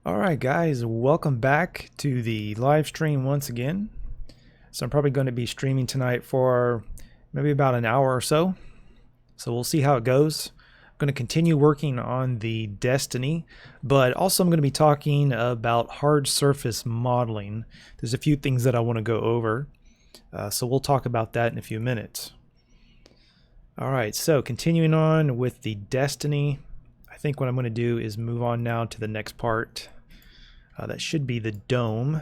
Alright guys, welcome back to the live stream once again. So I'm probably going to be streaming tonight for maybe about an hour or so. So we'll see how it goes. I'm going to continue working on the Destiny, but also I'm going to be talking about hard surface modeling. There's a few things that I want to go over. So we'll talk about that in a few minutes. Alright, so continuing on with the Destiny. I think what I'm going to do is move on now to the next part. That should be the dome.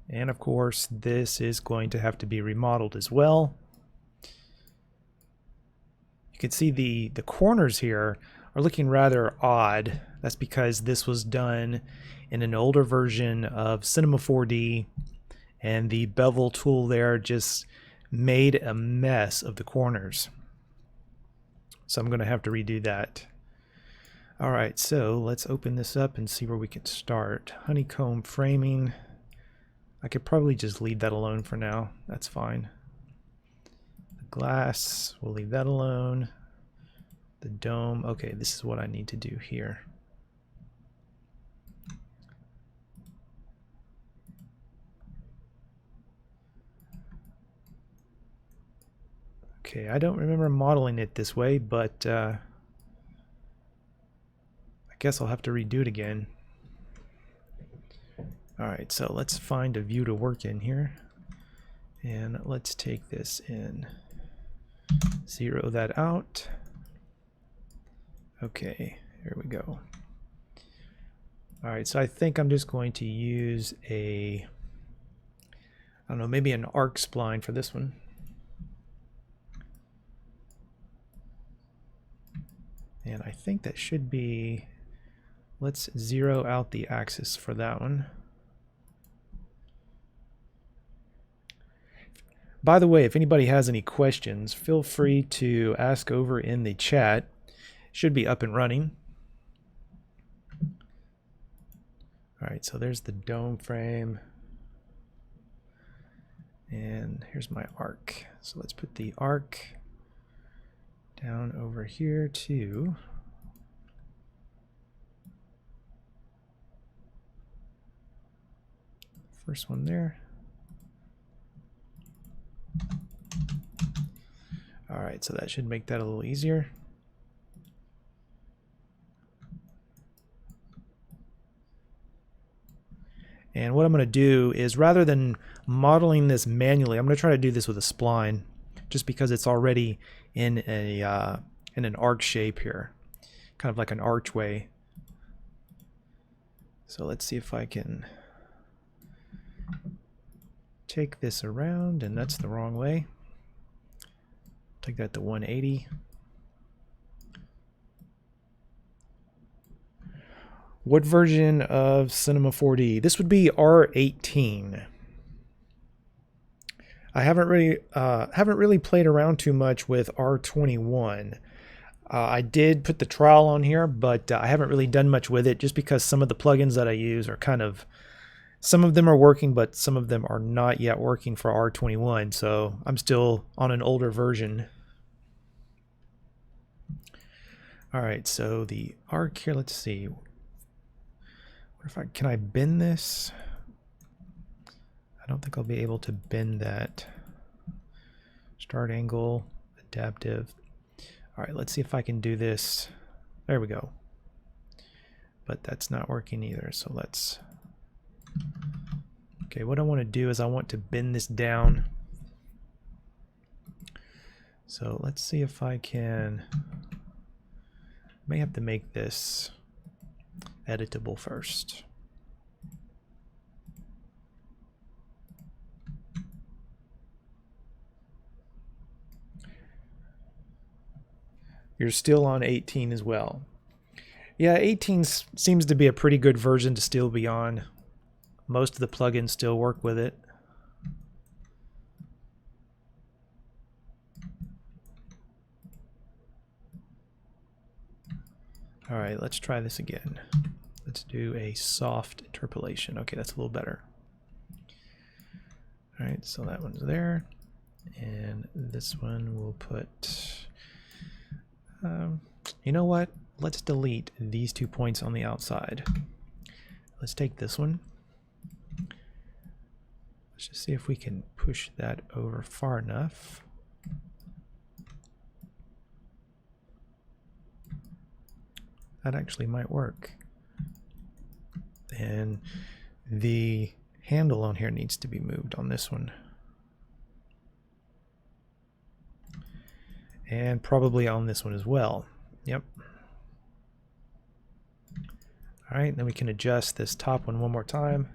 And of course, this is going to have to be remodeled as well. You can see the corners here are looking rather odd. That's because this was done in an older version of Cinema 4D, and the bevel tool there just made a mess of the corners. So I'm going to have to redo that. Alright, so let's open this up and see where we can start. Honeycomb framing. I could probably just leave that alone for now. That's fine. The glass, we'll leave that alone. The dome, okay, this is what I need to do here. Okay, I don't remember modeling it this way, but I guess I'll have to redo it again. Alright, so let's find a view to work in here. And let's take this in. Zero that out. Okay, here we go. Alright, so I think I'm just going to use a, I don't know, maybe an arc spline for this one. And I think that should be, let's zero out the axis for that one. By the way, if anybody has any questions, feel free to ask over in the chat. It should be up and running. Alright, so there's the dome frame. And here's my arc. So let's put the arc down over here too. First one there. Alright, so that should make that a little easier. And what I'm going to do is, rather than modeling this manually, I'm going to try to do this with a spline, just because it's already in an arc shape here, kind of like an archway. So let's see if I can take this around, and that's the wrong way. Take that to 180. What version of Cinema 4D? This would be R18. I haven't really played around too much with R21. I did put the trial on here, but I haven't really done much with it, just because some of the plugins that I use are kind of, some of them are working, but some of them are not yet working for R21, so I'm still on an older version. Alright, so the arc here, let's see. Can I bend this? I don't think I'll be able to bend that. Start angle, adaptive. Alright, let's see if I can do this. There we go. But that's not working either, so let's... Okay, what I want to do is I want to bend this down. So let's see if I can... May have to make this editable first. You're still on 18 as well. Yeah, 18 seems to be a pretty good version to still be on. Most of the plugins still work with it. All right, let's try this again. Let's do a soft interpolation. Okay, that's a little better. All right, so that one's there. And this one we'll put, you know what? let's delete these 2 points on the outside. Let's take this one. Let's just see if we can push that over far enough. That actually might work. And the handle on here needs to be moved on this one. And probably on this one as well. Yep. All right, then we can adjust this top one more time.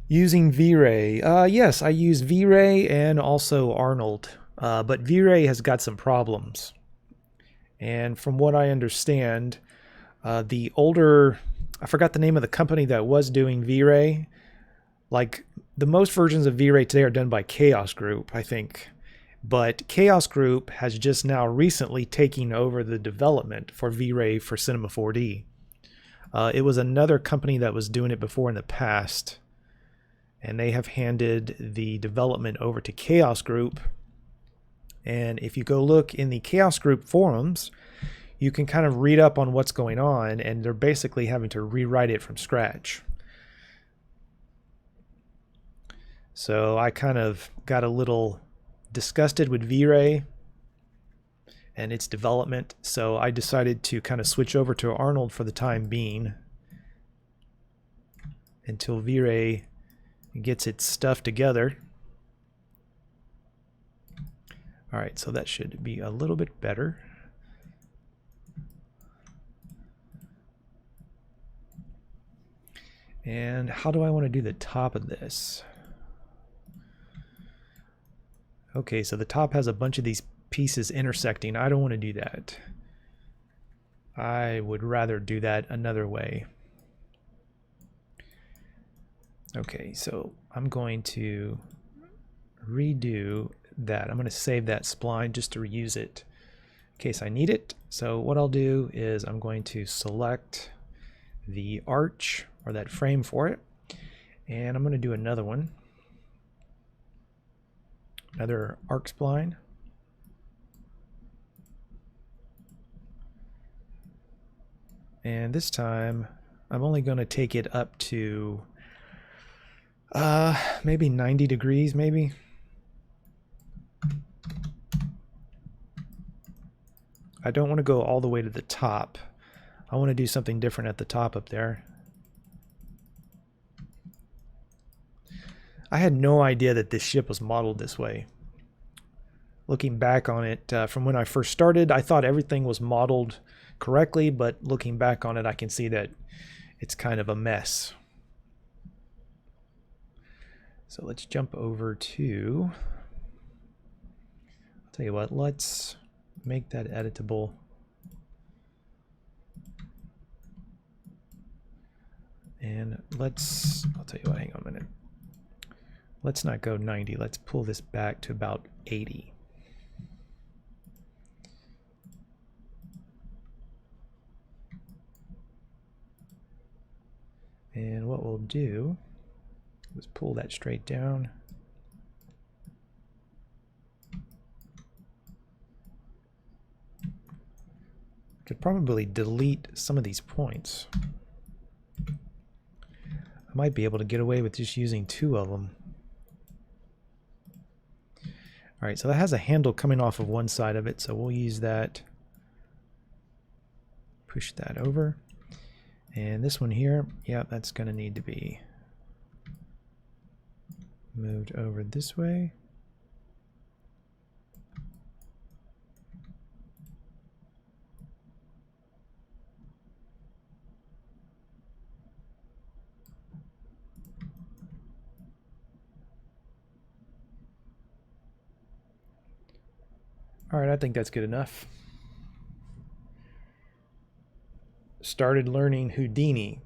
Using V-Ray. Yes, I use V-Ray and also Arnold, but V-Ray has got some problems. And from what I understand, the older, I forgot the name of the company that was doing V-Ray. Like, the most versions of V-Ray today are done by Chaos Group, I think. But Chaos Group has just now recently taken over the development for V-Ray for Cinema 4D. It was another company that was doing it before in the past, and they have handed the development over to Chaos Group. And if you go look in the Chaos Group forums, you can kind of read up on what's going on, and they're basically having to rewrite it from scratch. So I kind of got a little disgusted with V-Ray and its development, so I decided to kind of switch over to Arnold for the time being until V-Ray gets its stuff together. All right, so that should be a little bit better. And how do I want to do the top of this? Okay, so the top has a bunch of these pieces intersecting. I don't want to do that. I would rather do that another way. Okay, so I'm going to redo that. I'm going to save that spline just to reuse it in case I need it. So what I'll do is I'm going to select the arch or that frame for it, and I'm going to do another one. Another arc spline. And this time I'm only going to take it up to maybe 90 degrees maybe. I don't want to go all the way to the top. I want to do something different at the top up there. I had no idea that this ship was modeled this way. Looking back on it, from when I first started, I thought everything was modeled correctly, but looking back on it, I can see that it's kind of a mess. So let's jump over to, I'll tell you what, let's make that editable. And let's, I'll tell you what, hang on a minute. Let's not go 90. Let's pull this back to about 80. And what we'll do is pull that straight down. Could probably delete some of these points. I might be able to get away with just using 2 of them. All right, so that has a handle coming off of one side of it, so we'll use that. Push that over. And this one here, yeah, that's going to need to be moved over this way. All right, I think that's good enough. Started learning Houdini.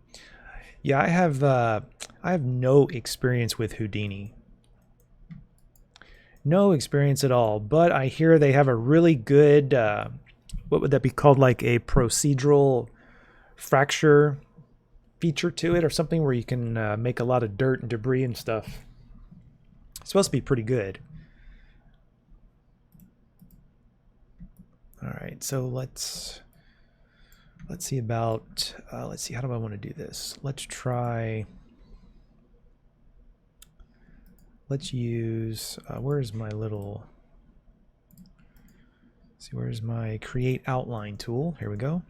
Yeah, I have no experience with Houdini. No experience at all, but I hear they have a really good, what would that be called, like a procedural fracture feature to it or something, where you can make a lot of dirt and debris and stuff. It's supposed to be pretty good. All right, so let's let's see about, let's see, how do I want to do this? Let's use, where's my little, see, where's my create outline tool? Here we go.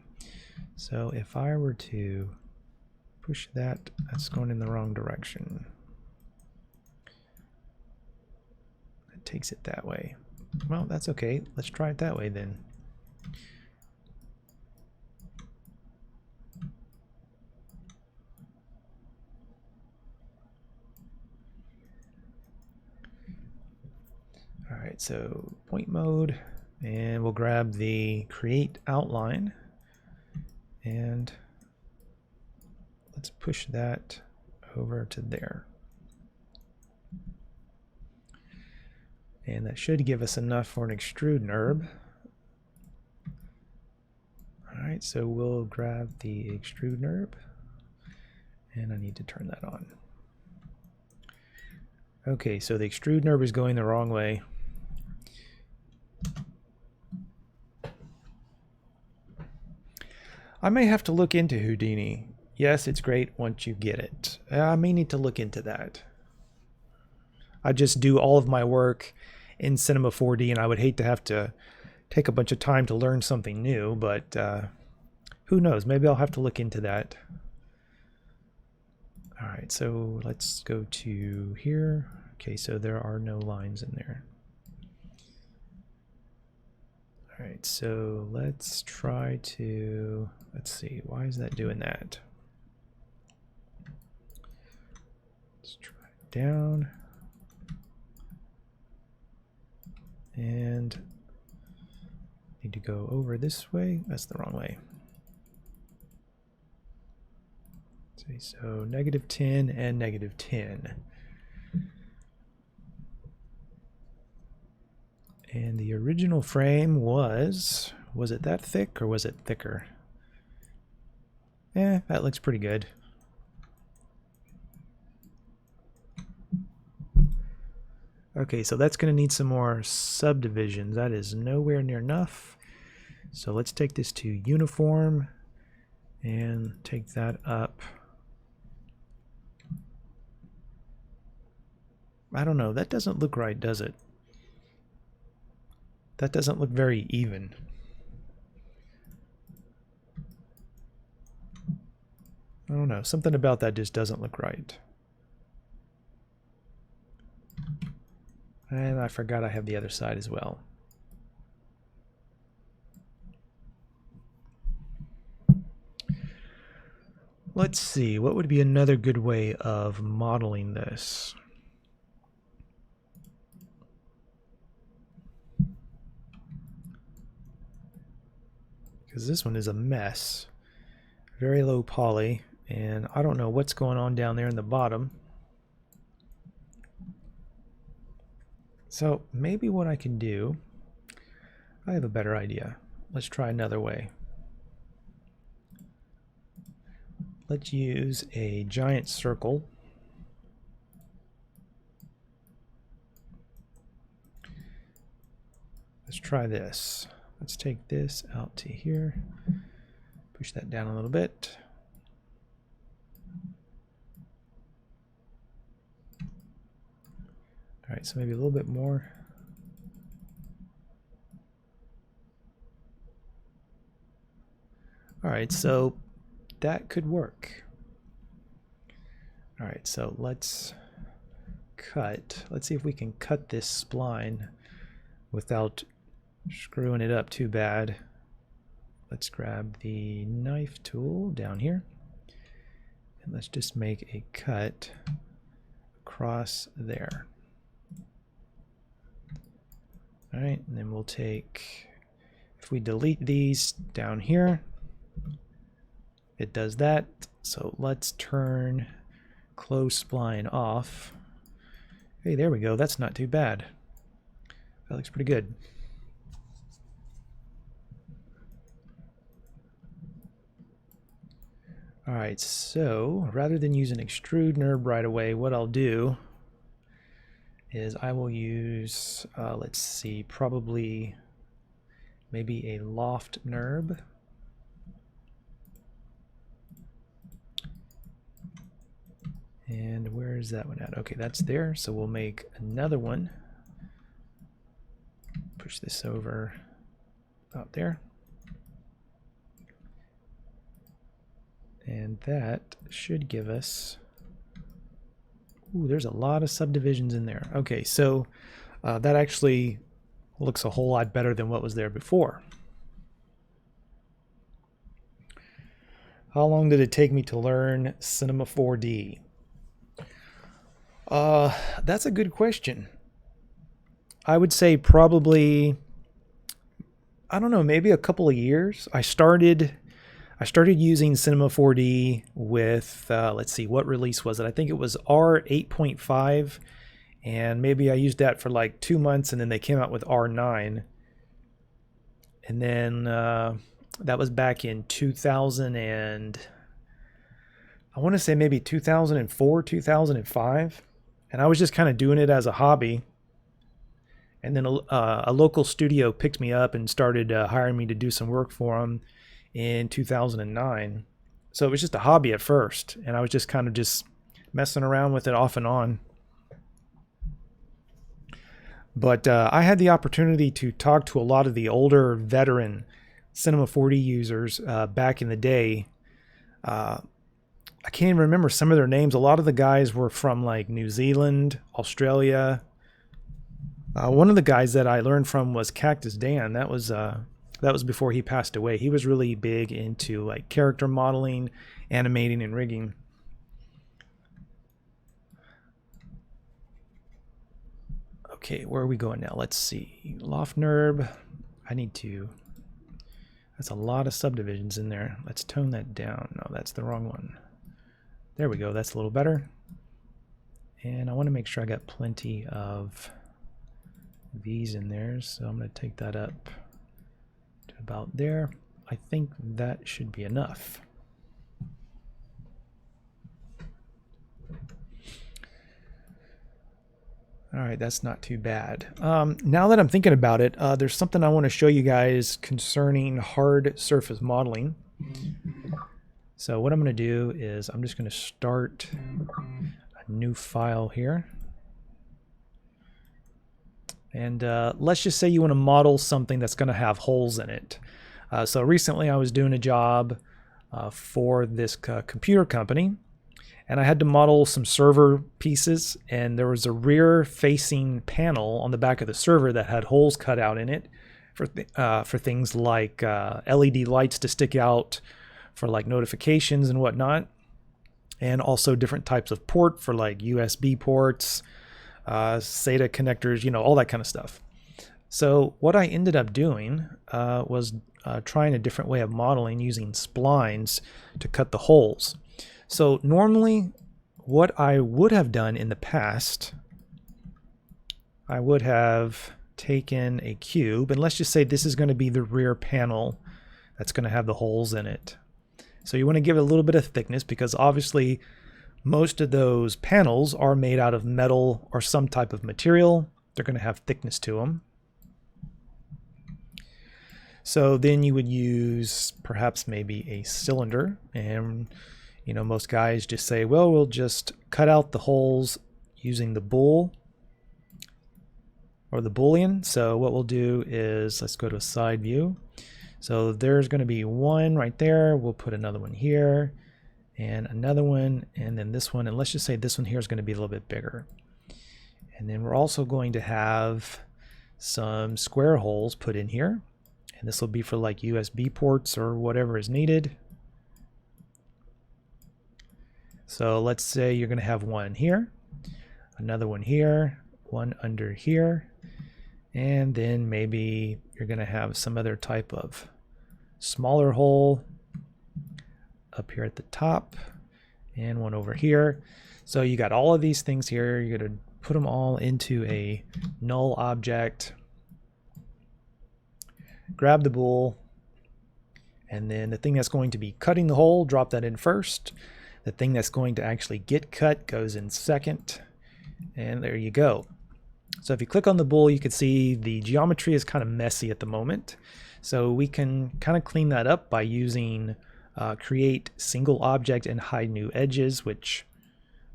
So if I were to push that, that's going in the wrong direction. It takes it that way. Well, that's okay. Let's try it that way then. All right, so point mode, and we'll grab the create outline, and let's push that over to there. And that should give us enough for an extrude NURB. All right, so we'll grab the extrude NURB, and I need to turn that on. Okay, so the extrude NURB is going the wrong way. I may have to look into Houdini. Yes, it's great once you get it. I may need to look into that. I just do all of my work in Cinema 4D, and I would hate to have to take a bunch of time to learn something new, but who knows? Maybe I'll have to look into that. All right, so let's go to here. Okay, so there are no lines in there. All right, so let's try to, let's see, why is that doing that? Let's try it down. And need to go over this way. That's the wrong way. See, so -10 and -10. And the original frame was it that thick or was it thicker? That looks pretty good. Okay, so that's going to need some more subdivisions. That is nowhere near enough. So let's take this to uniform and take that up. I don't know, that doesn't look right, does it? That doesn't look very even. I don't know, something about that just doesn't look right. And I forgot I have the other side as well. Let's see, what would be another good way of modeling this? Because this one is a mess. Very low poly, and I don't know what's going on down there in the bottom. So maybe what I can do, I have a better idea. Let's try another way. Let's use a giant circle. Let's try this. Let's take this out to here. Push that down a little bit. All right, so maybe a little bit more. All right, so that could work. All right, so let's cut. Let's see if we can cut this spline without screwing it up too bad. Let's grab the knife tool down here, and let's just make a cut across there. All right, and then we'll take, if we delete these down here, it does that. So let's turn close spline off. Hey, there we go. That's not too bad. That looks pretty good. All right, so rather than use an extrude NURB right away, what I'll do is I will use, let's see, probably maybe a loft NURB. And where is that one at? Okay, that's there. So we'll make another one. Push this over out there. And that should give us... Ooh, there's a lot of subdivisions in there. Okay, so that actually looks a whole lot better than what was there before. How long did it take me to learn Cinema 4D? That's a good question. I would say probably, I don't know, maybe a couple of years. I started using Cinema 4D with, let's see, what release was it? I think it was R8.5, and maybe I used that for like 2 months, and then they came out with R9. And then that was back in 2000 and I want to say maybe 2004, 2005. And I was just kind of doing it as a hobby. And then a local studio picked me up and started hiring me to do some work for them in 2009. So it was just a hobby at first, and I was just kind of just messing around with it off and on. But I had the opportunity to talk to a lot of the older veteran Cinema 4D users back in the day. I can't even remember some of their names. A lot of the guys were from like New Zealand, Australia. One of the guys that I learned from was Cactus Dan. That was before he passed away. He was really big into like character modeling, animating, and rigging. Okay, where are we going now? Let's see. Lofnerb. That's a lot of subdivisions in there. Let's tone that down. No, that's the wrong one. There we go. That's a little better. And I want to make sure I got plenty of these in there, so I'm going to take that up to about there. I think that should be enough. All right, that's not too bad. Now that I'm thinking about it, there's something I want to show you guys concerning hard surface modeling. So what I'm going to do is I'm just going to start a new file here. And let's just say you want to model something that's going to have holes in it. So recently I was doing a job for this computer company, and I had to model some server pieces, and there was a rear facing panel on the back of the server that had holes cut out in it for things like LED lights to stick out for like notifications and whatnot, and also different types of port for like USB ports, SATA connectors, you know, all that kind of stuff. So what I ended up doing was trying a different way of modeling using splines to cut the holes. So normally what I would have done in the past, I would have taken a cube, and let's just say this is going to be the rear panel that's going to have the holes in it. So you want to give it a little bit of thickness, because obviously most of those panels are made out of metal or some type of material. They're going to have thickness to them. So then you would use perhaps maybe a cylinder, and you know, most guys just say, well, we'll just cut out the holes using the bool or the boolean. So what we'll do is, let's go to a side view. So there's going to be one right there. We'll put another one here and another one, and then this one, and let's just say this one here is going to be a little bit bigger. And then we're also going to have some square holes put in here, and this will be for like USB ports or whatever is needed. So let's say you're going to have one here, another one here, one under here, and then maybe you're going to have some other type of smaller hole up here at the top, and one over here. So you got all of these things here. You're going to put them all into a null object, grab the bool, and then the thing that's going to be cutting the hole, drop that in first. The thing that's going to actually get cut goes in second, and there you go. So if you click on the bool, you can see the geometry is kind of messy at the moment. So we can kind of clean that up by using create single object and hide new edges, which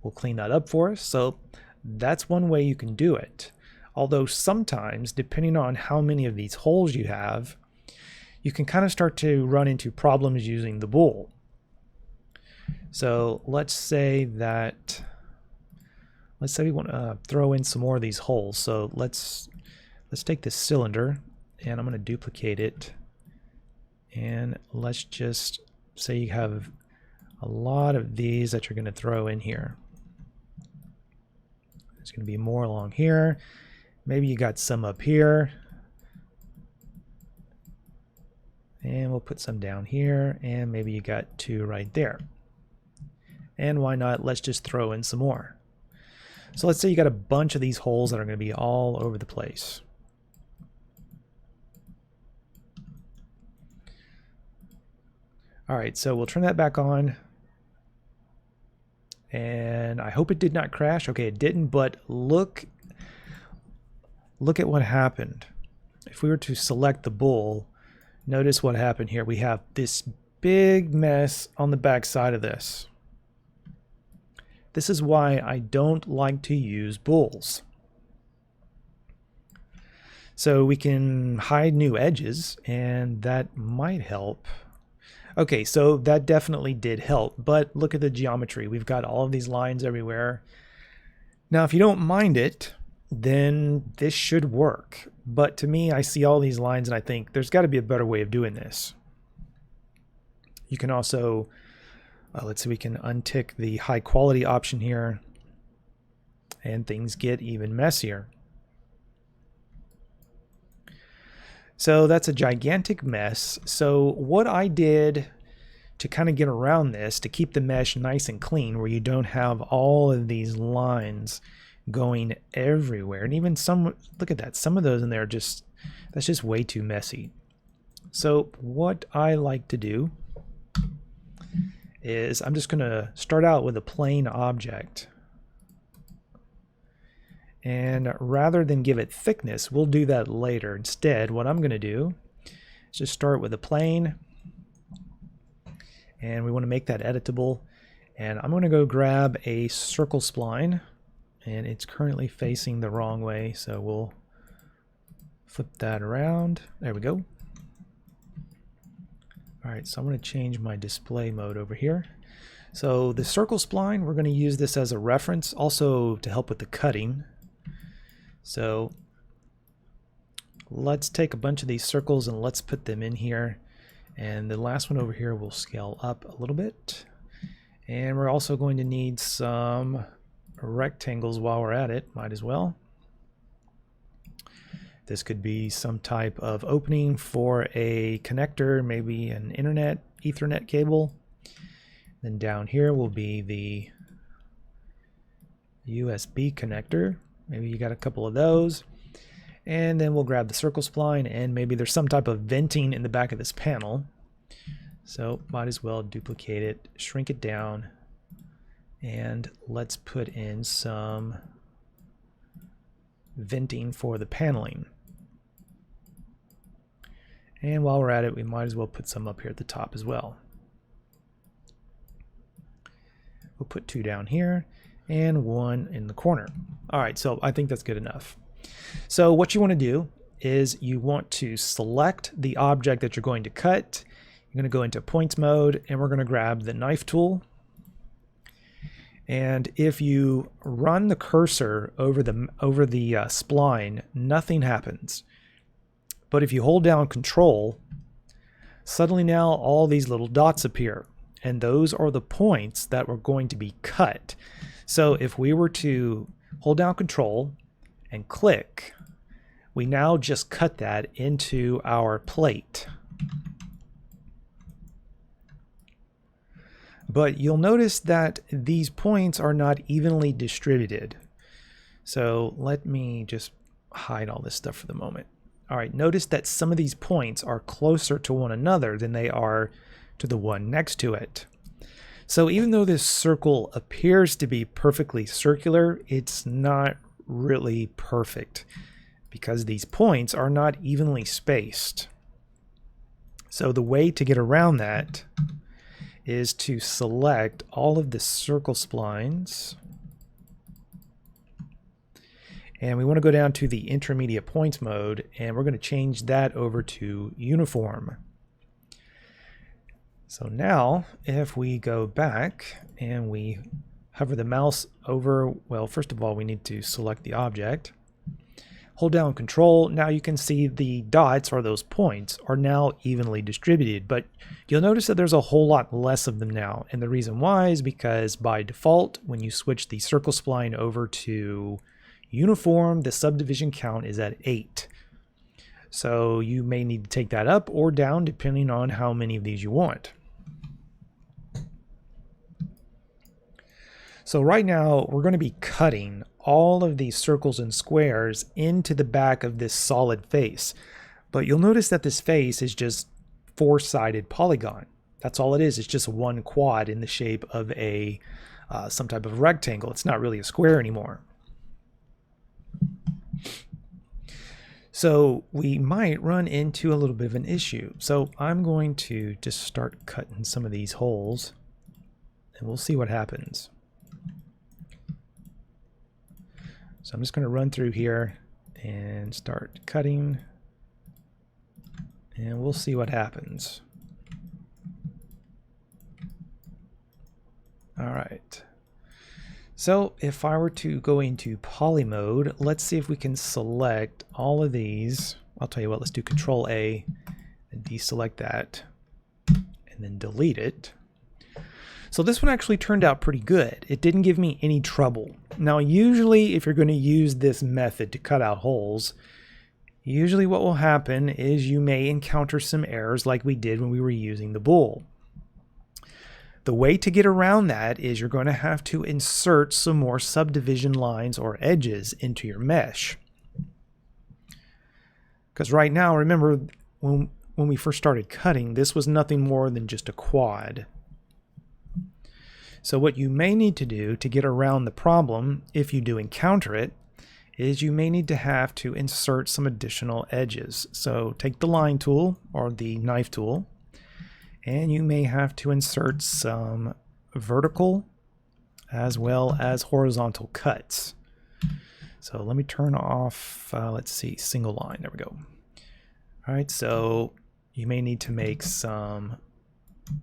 will clean that up for us. So that's one way you can do it. Although sometimes, depending on how many of these holes you have, you can kind of start to run into problems using the bool. So let's say we want to throw in some more of these holes. So let's take this cylinder, and I'm going to duplicate it, and let's just say you have a lot of these that you're going to throw in here. There's going to be more along here. Maybe you got some up here, and we'll put some down here, and maybe you got 2 right there. And why not, let's just throw in some more. So let's say you got a bunch of these holes that are going to be all over the place. All right, so we'll turn that back on. And I hope it did not crash. Okay, it didn't, but look at what happened. If we were to select the bool, notice what happened here. We have this big mess on the back side of this. This is why I don't like to use bools. So we can hide new edges, and that might help. Okay, so that definitely did help, but look at the geometry. We've got all of these lines everywhere. Now, if you don't mind it, then this should work. But to me, I see all these lines and I think there's got to be a better way of doing this. You can also, let's see, we can untick the high quality option here, and things get even messier. So that's a gigantic mess. So what I did to kind of get around this, to keep the mesh nice and clean, where you don't have all of these lines going everywhere, and even some, look at that, some of those in there that's just way too messy. So what I like to do is I'm just going to start out with a plain object, and rather than give it thickness, we'll do that later. Instead, what I'm going to do is just start with a plane, and we want to make that editable, and I'm going to go grab a circle spline, and it's currently facing the wrong way, so we'll flip that around. There we go. Alright, so I'm going to change my display mode over here. So the circle spline, we're going to use this as a reference, also to help with the cutting. So let's take a bunch of these circles and let's put them in here. And the last one over here will scale up a little bit. And we're also going to need some rectangles while we're at it, might as well. This could be some type of opening for a connector, maybe an internet, Ethernet cable. Then down here will be the USB connector. Maybe you got a couple of those. And then we'll grab the circle spline, and maybe there's some type of venting in the back of this panel. So might as well duplicate it, shrink it down, and let's put in some venting for the paneling. And while we're at it, we might as well put some up here at the top as well. We'll put 2 down here and 1 in the corner. All right, so I think that's good enough. So what you want to do is you want to select the object that you're going to cut. You're going to go into points mode, and we're going to grab the knife tool. And if you run the cursor over the spline, nothing happens. But if you hold down Control, suddenly now all these little dots appear, and those are the points that were going to be cut. So if we were to hold down Control and click, we now just cut that into our plate. But you'll notice that these points are not evenly distributed. So let me just hide all this stuff for the moment. All right, notice that some of these points are closer to one another than they are to the one next to it. So even though this circle appears to be perfectly circular, it's not really perfect because these points are not evenly spaced. So the way to get around that is to select all of the circle splines And we want to go down to the intermediate points mode, and we're going to change that over to uniform. So now if we go back and we hover the mouse over, well, first of all, we need to select the object. Hold down Control. Now you can see the dots, or those points, are now evenly distributed, but you'll notice that there's a whole lot less of them now. And the reason why is because by default, when you switch the circle spline over to uniform, the subdivision count is at 8. So you may need to take that up or down depending on how many of these you want. So right now we're going to be cutting all of these circles and squares into the back of this solid face. But you'll notice that this face is just 4-sided polygon. That's all it is. It's just one quad in the shape of a some type of rectangle. It's not really a square anymore. So we might run into a little bit of an issue. So I'm going to just start cutting some of these holes, and we'll see what happens. So I'm just going to run through here and start cutting, and we'll see what happens. All right. So if I were to go into poly mode, let's see if we can select all of these. I'll tell you what, let's do Control A and deselect that and then delete it. So this one actually turned out pretty good. It didn't give me any trouble. Now usually if you're going to use this method to cut out holes, usually what will happen is you may encounter some errors like we did when we were using the bool. The way to get around that is you're going to have to insert some more subdivision lines or edges into your mesh. Because right now, remember, when we first started cutting, this was nothing more than just a quad. So what you may need to do to get around the problem, if you do encounter it, is you may need to have to insert some additional edges. So take the line tool or the knife tool, and you may have to insert some vertical as well as horizontal cuts. So let me turn off, let's see, single line. There we go. All right, so you may need to make some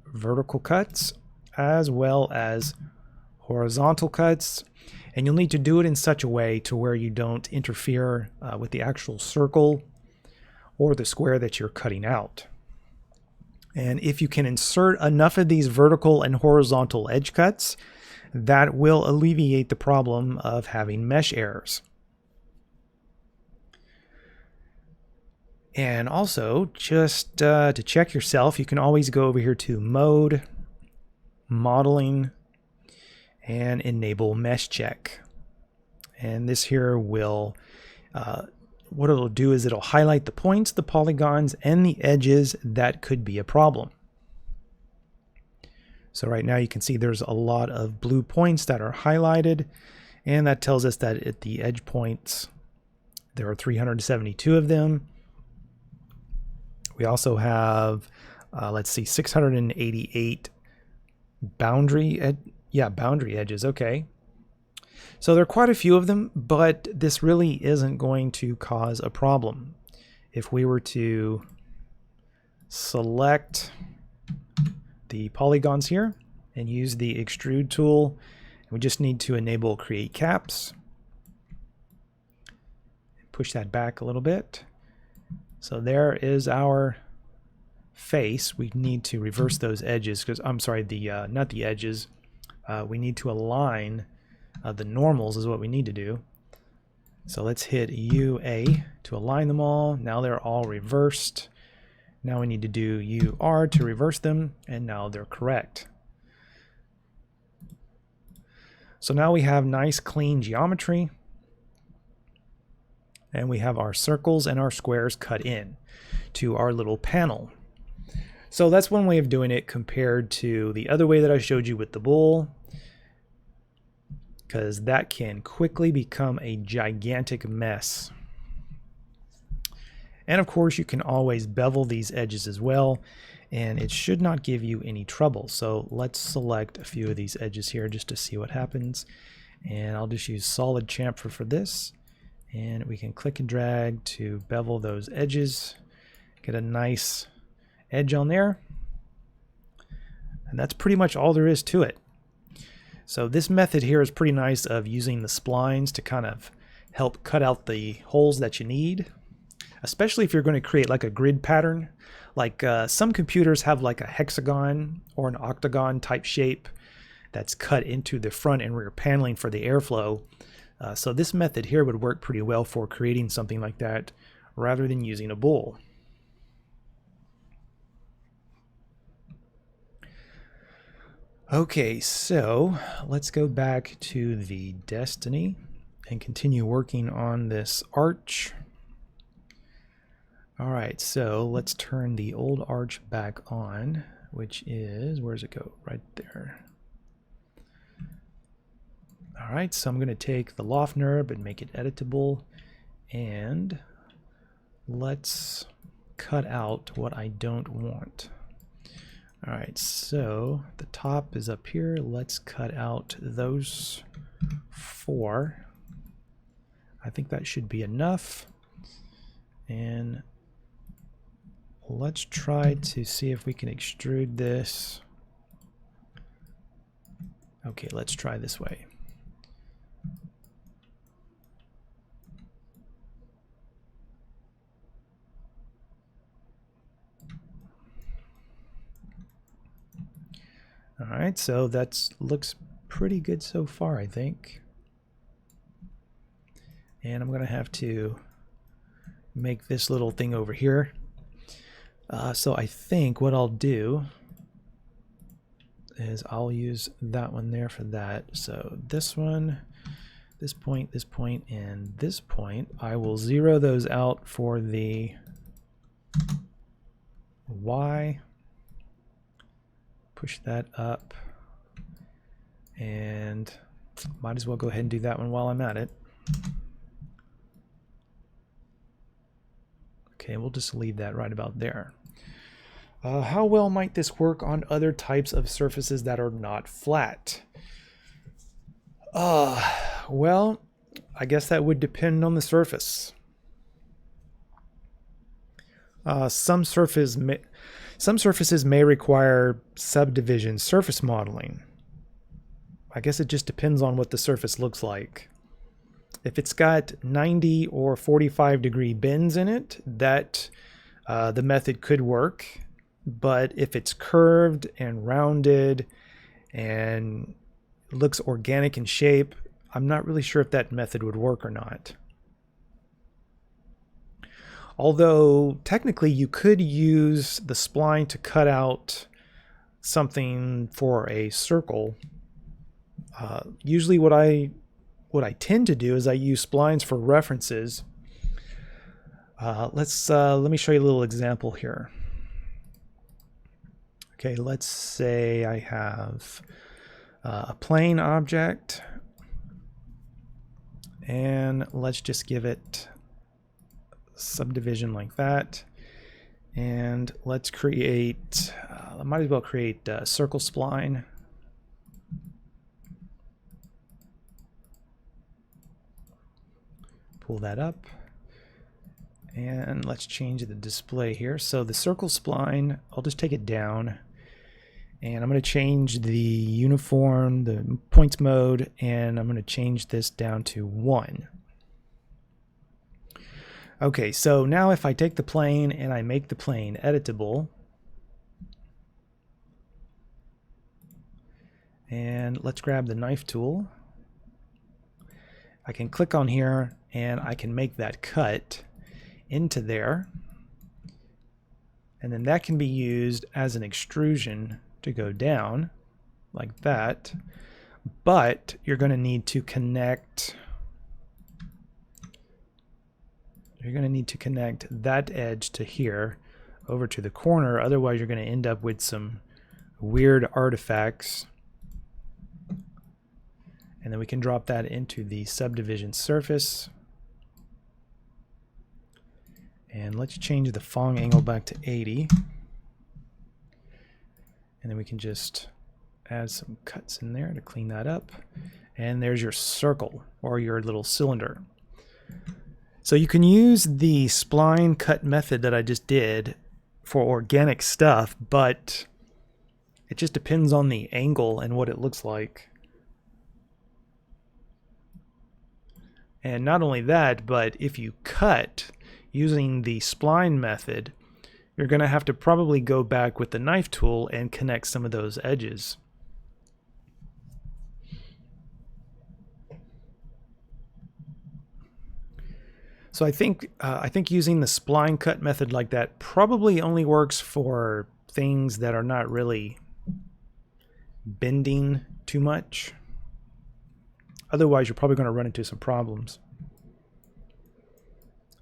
vertical cuts as well as horizontal cuts. And you'll need to do it in such a way to where you don't interfere with the actual circle or the square that you're cutting out. And if you can insert enough of these vertical and horizontal edge cuts, that will alleviate the problem of having mesh errors. And also, just to check yourself, you can always go over here to Mode, Modeling, and enable mesh check. And this here will, what it'll do is it'll highlight the points, the polygons, and the edges that could be a problem. So right now you can see there's a lot of blue points that are highlighted, and that tells us that at the edge points there are 372 of them. We also have, let's see, 688 boundary edges. Okay. So there are quite a few of them, but this really isn't going to cause a problem. If we were to select the polygons here and use the extrude tool, we just need to enable create caps. Push that back a little bit. So there is our face. We need to reverse those edges because, I'm sorry, the not the edges. We need to align the normals is what we need to do. So let's hit UA to align them all. Now they're all reversed. Now we need to do UR to reverse them, and now they're correct. So now we have nice clean geometry, and we have our circles and our squares cut in to our little panel. So that's one way of doing it compared to the other way that I showed you with the bool, because that can quickly become a gigantic mess. And of course you can always bevel these edges as well, and it should not give you any trouble. So let's select a few of these edges here just to see what happens. And I'll just use solid chamfer for this. And we can click and drag to bevel those edges, get a nice edge on there. And that's pretty much all there is to it. So this method here is pretty nice of using the splines to kind of help cut out the holes that you need, especially if you're going to create like a grid pattern. Like some computers have like a hexagon or an octagon type shape that's cut into the front and rear paneling for the airflow. So this method here would work pretty well for creating something like that rather than using a bowl. Okay, so let's go back to the Destiny and continue working on this arch. All right, so let's turn the old arch back on, which is, where does it go? Right there. All right, so I'm going to take the loft nurb and make it editable, and let's cut out what I don't want. All right, so the top is up here. Let's cut out those 4. I think that should be enough. And let's try to see if we can extrude this. Okay, let's try this way. All right, so that looks pretty good so far, I think. And I'm going to have to make this little thing over here. So I think what I'll do is I'll use that one there for that. So this one, this point, and this point, I will zero those out for the Y. Push that up, and might as well go ahead and do that one while I'm at it. Okay, we'll just leave that right about there. How well might this work on other types of surfaces that are not flat? Well, I guess that would depend on the surface. Some surfaces may require subdivision surface modeling. I guess it just depends on what the surface looks like. If it's got 90 or 45 degree bends in it, that the method could work. But if it's curved and rounded and looks organic in shape, I'm not really sure if that method would work or not. Although technically you could use the spline to cut out something for a circle. Usually what I tend to do is I use splines for references. Let me show you a little example here. Okay, let's say I have a plane object, and let's just give it subdivision like that, and let's create I might as well create a circle spline. Pull that up, and let's change the display here. So the circle spline, I'll just take it down, and I'm going to change the uniform, the points mode, and I'm going to change this down to 1. Okay, so now if I take the plane and I make the plane editable, and let's grab the knife tool, I can click on here and I can make that cut into there, and then that can be used as an extrusion to go down like that. But you're going to need to connect that edge to here over to the corner, otherwise you're going to end up with some weird artifacts. And then we can drop that into the subdivision surface. And let's change the Fong angle back to 80. And then we can just add some cuts in there to clean that up. And there's your circle, or your little cylinder. So you can use the spline cut method that I just did for organic stuff, but it just depends on the angle and what it looks like. And not only that, but if you cut using the spline method, you're going to have to probably go back with the knife tool and connect some of those edges. So I think using the spline cut method like that probably only works for things that are not really bending too much. Otherwise, you're probably going to run into some problems.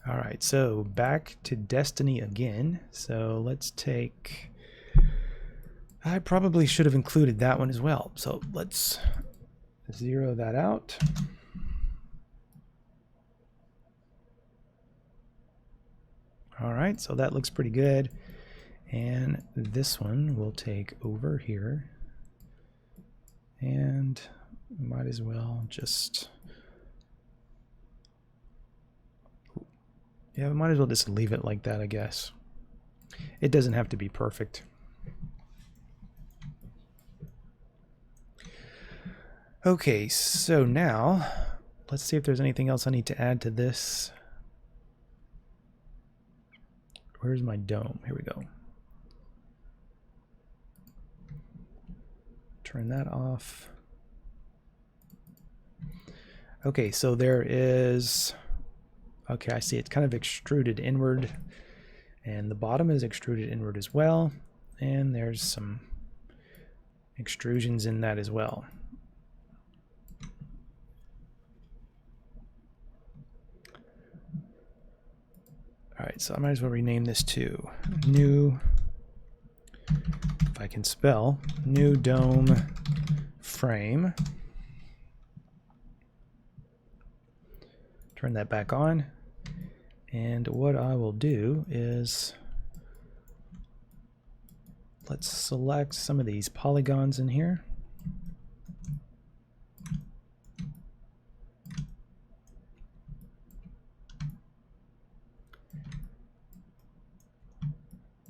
All right, so back to Destiny again. So let's take... I probably should have included that one as well. So let's zero that out. All right, so that looks pretty good. And this one we'll take over here. And might as well just... yeah, we might as well just leave it like that, I guess. It doesn't have to be perfect. Okay, so now let's see if there's anything else I need to add to this. Where's my dome? Here we go. Turn that off. Okay, so there is... okay, I see it's kind of extruded inward, and the bottom is extruded inward as well, and there's some extrusions in that as well. All right, so I might as well rename this to new, if I can spell, new dome frame. Turn that back on. And what I will do is, let's select some of these polygons in here.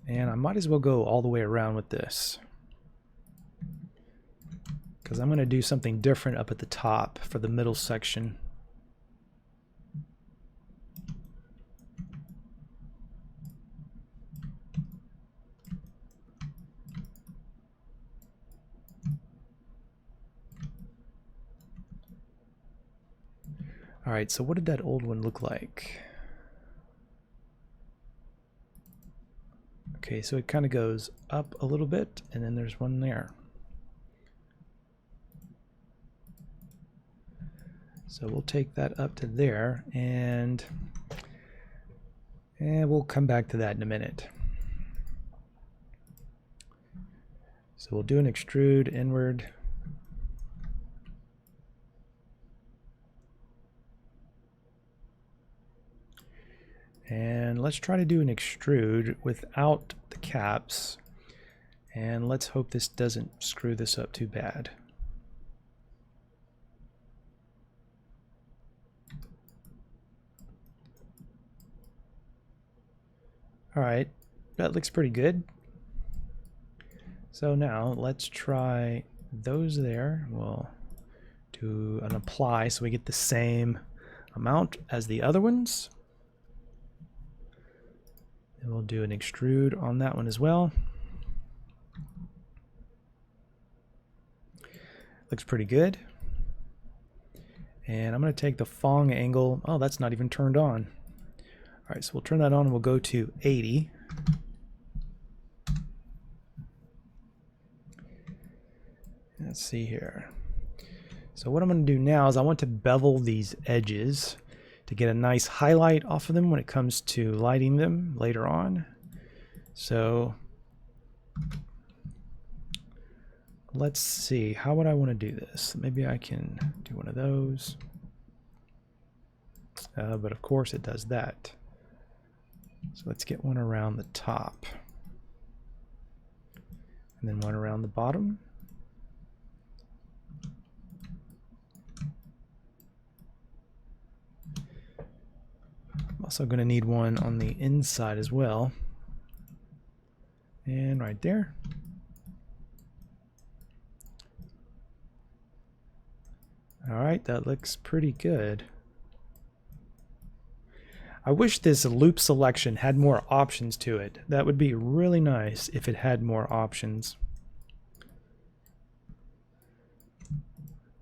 And I might as well go all the way around with this, because I'm going to do something different up at the top for the middle section. All right, so what did that old one look like? Okay, so it kind of goes up a little bit, and then there's one there. So we'll take that up to there, and we'll come back to that in a minute. So we'll do an extrude inward. And let's try to do an extrude without the caps. And let's hope this doesn't screw this up too bad. All right, that looks pretty good. So now let's try those there. We'll do an apply so we get the same amount as the other ones. And we'll do an extrude on that one as well. Looks pretty good. And I'm going to take the Fong angle. Oh, that's not even turned on. All right, so we'll turn that on and we'll go to 80. Let's see here. So what I'm going to do now is I want to bevel these edges to get a nice highlight off of them when it comes to lighting them later on. So let's see, how would I want to do this? Maybe I can do one of those. But of course it does that. So let's get one around the top. And then one around the bottom. I'm also going to need one on the inside as well. And right there. All right, that looks pretty good. I wish this loop selection had more options to it. That would be really nice if it had more options.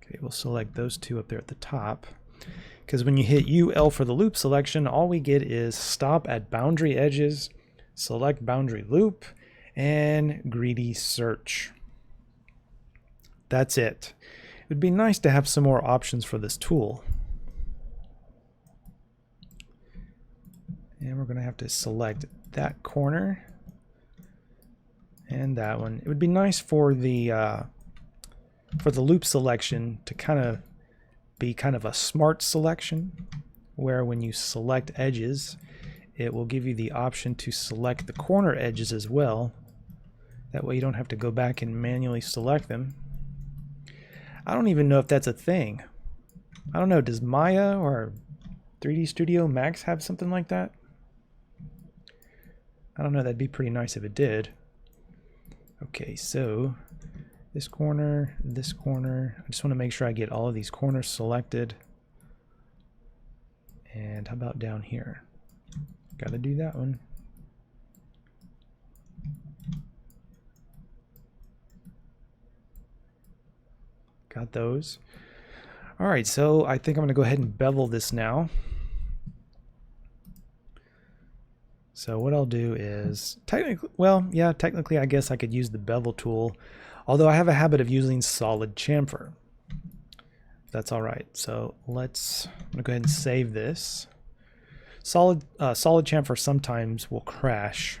Okay, we'll select those two up there at the top. Because when you hit UL for the loop selection, all we get is stop at boundary edges, select boundary loop, and greedy search. That's it. It would be nice to have some more options for this tool. And we're going to have to select that corner and that one. It would be nice for the loop selection to kind of be kind of a smart selection, where when you select edges, it will give you the option to select the corner edges as well. That way you don't have to go back and manually select them. I don't even know if that's a thing. I don't know, does Maya or 3D Studio Max have something like that? I don't know, that'd be pretty nice if it did. Okay, so this corner. I just want to make sure I get all of these corners selected. And how about down here? Got to do that one. Got those. All right, so I think I'm going to go ahead and bevel this now. So what I'll do is, technically I guess I could use the bevel tool, although I have a habit of using solid chamfer. That's all right. So I'm going to go ahead and save this. Solid chamfer sometimes will crash.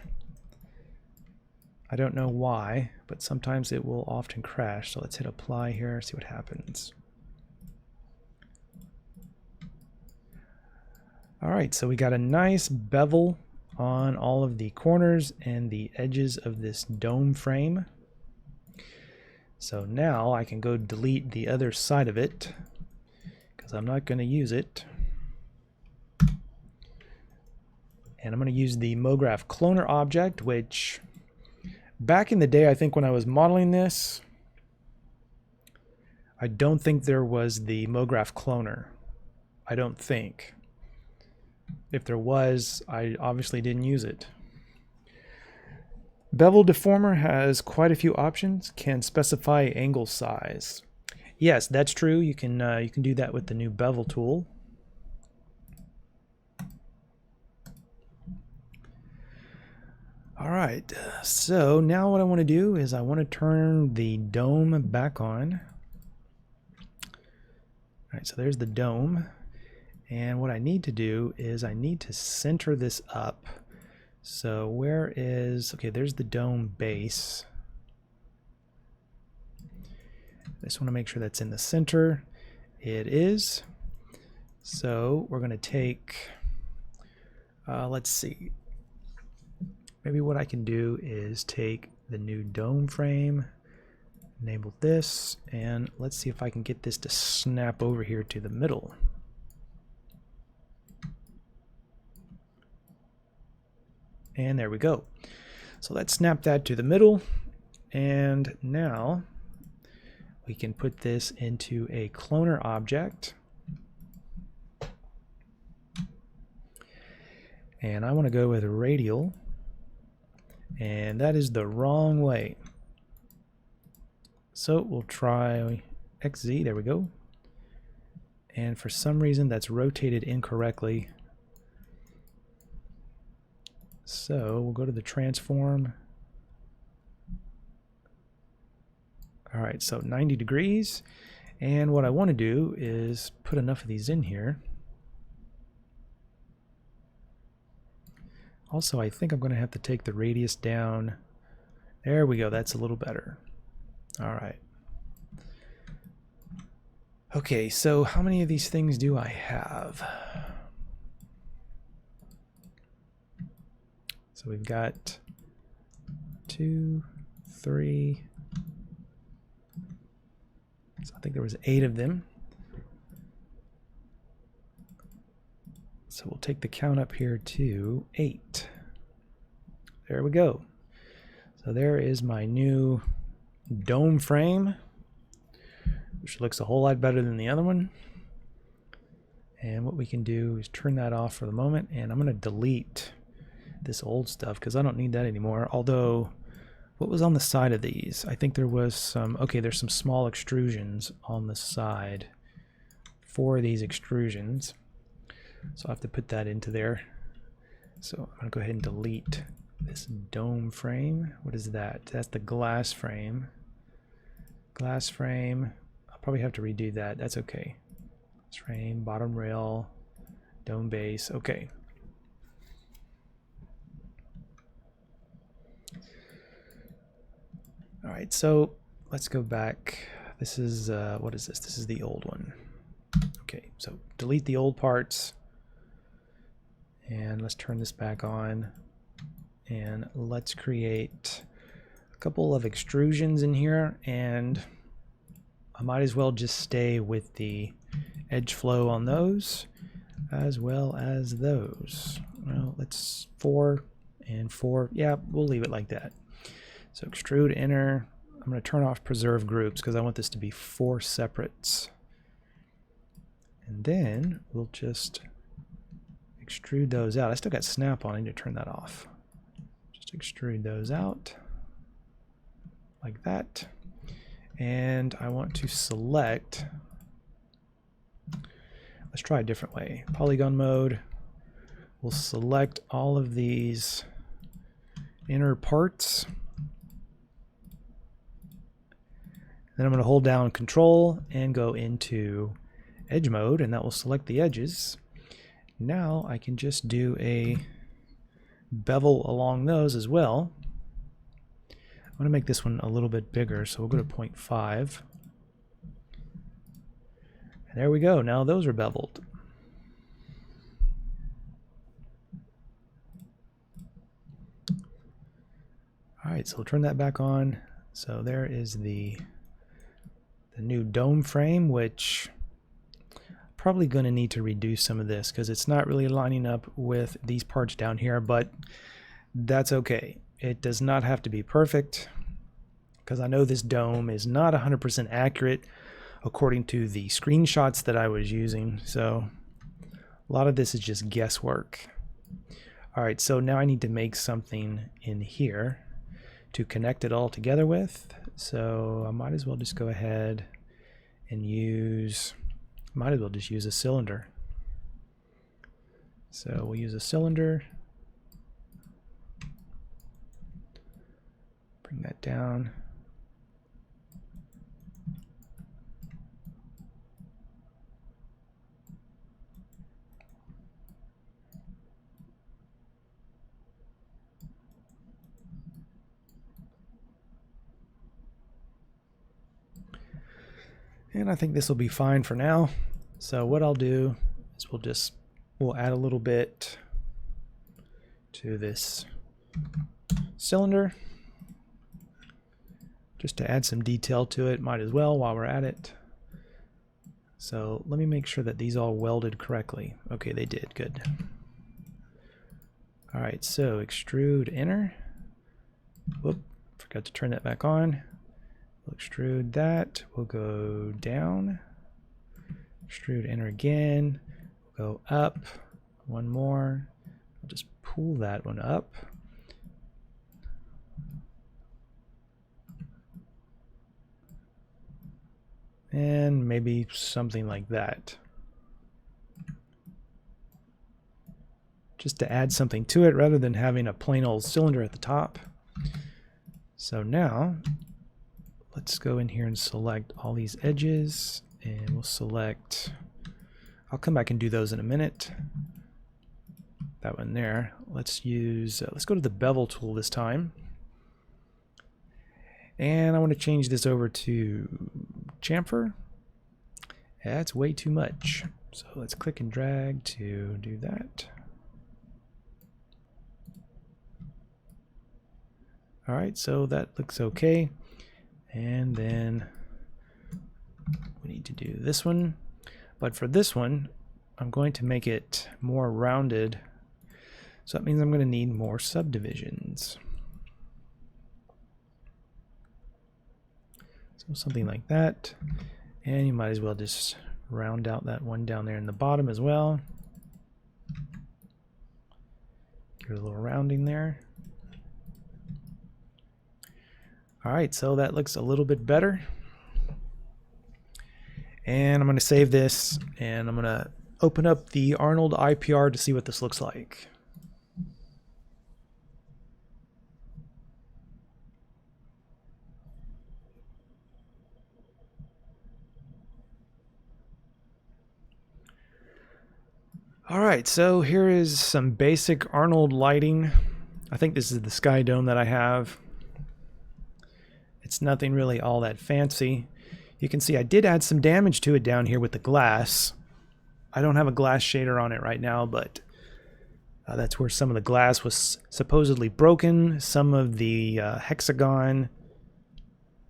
I don't know why, but sometimes it will often crash. So let's hit apply here, see what happens. All right, so we got a nice bevel on all of the corners and the edges of this dome frame. So now I can go delete the other side of it because I'm not going to use it. And I'm going to use the MoGraph cloner object, which back in the day, I think when I was modeling this, I don't think there was the MoGraph cloner. I don't think. If there was, I obviously didn't use it. Bevel Deformer has quite a few options. Can specify angle size. Yes, that's true. You can do that with the new bevel tool. All right, so now what I want to do is I want to turn the dome back on. All right, so there's the dome. And what I need to do is I need to center this up. So where is, okay, there's the dome base. I just want to make sure that's in the center. It is. So we're going to take, let's see. Maybe what I can do is take the new dome frame, enable this, and let's see if I can get this to snap over here to the middle. And there we go. So let's snap that to the middle. And now we can put this into a cloner object. And I want to go with radial. And that is the wrong way. So we'll try XZ. There we go. And for some reason that's rotated incorrectly. So we'll go to the transform. All right, so 90 degrees. And what I want to do is put enough of these in here. Also, I think I'm going to have to take the radius down. There we go, that's a little better. All right. Okay, so how many of these things do I have? So we've got 2, 3. So I think there was 8 of them. So we'll take the count up here to 8. There we go. So there is my new dome frame, which looks a whole lot better than the other one. And what we can do is turn that off for the moment, and I'm going to delete this old stuff because I don't need that anymore. Although, what was on the side of these? I think there was some, okay, there's some small extrusions on the side for these extrusions. So I'll have to put that into there. So I'm going to go ahead and delete this dome frame. What is that? That's the glass frame. Glass frame. I'll probably have to redo that. That's okay. Glass frame, bottom rail, dome base. Okay. All right, so let's go back. This is, what is this? This is the old one. Okay, so delete the old parts. And let's turn this back on. And let's create a couple of extrusions in here. And I might as well just stay with the edge flow on those, as well as those. Well, let's 4 and 4. Yeah, we'll leave it like that. So extrude inner. I'm going to turn off preserve groups because I want this to be 4 separates. And then we'll just extrude those out. I still got snap on. I need to turn that off. Just extrude those out like that. And I want to select, let's try a different way. Polygon mode. We'll select all of these inner parts. Then I'm going to hold down Control and go into edge mode, and that will select the edges. Now I can just do a bevel along those as well. I'm going to make this one a little bit bigger, so we'll go to 0.5. And there we go. Now those are beveled. All right, so we'll turn that back on. So there is the new dome frame, which probably going to need to reduce some of this because it's not really lining up with these parts down here, but that's okay. It does not have to be perfect because I know this dome is not 100% accurate according to the screenshots that I was using, so a lot of this is just guesswork. All right, so now I need to make something in here to connect it all together with. So I might as well just go ahead and use, might as well just use a cylinder. So we'll use a cylinder. Bring that down. And I think this will be fine for now. So what I'll do is we'll add a little bit to this cylinder just to add some detail to it. Might as well while we're at it. So let me make sure that these all welded correctly. Okay, they did. Good. All right, so extrude inner. Whoop, forgot to turn that back on. We'll extrude that. We'll go down. Extrude inner again. We'll go up. One more. I'll just pull that one up. And maybe something like that. Just to add something to it rather than having a plain old cylinder at the top. So now let's go in here and select all these edges, and we'll select, I'll come back and do those in a minute. That one there. Let's use, let's go to the bevel tool this time. And I want to change this over to chamfer. That's way too much. So let's click and drag to do that. All right, so that looks okay. And then we need to do this one. But for this one, I'm going to make it more rounded. So that means I'm going to need more subdivisions. So something like that. And you might as well just round out that one down there in the bottom as well. Give it a little rounding there. All right, so that looks a little bit better. And I'm going to save this, and I'm going to open up the Arnold IPR to see what this looks like. All right, so here is some basic Arnold lighting. I think this is the Sky Dome that I have. It's nothing really all that fancy. You can see I did add some damage to it down here with the glass. I don't have a glass shader on it right now, but that's where some of the glass was supposedly broken. Some of the hexagon,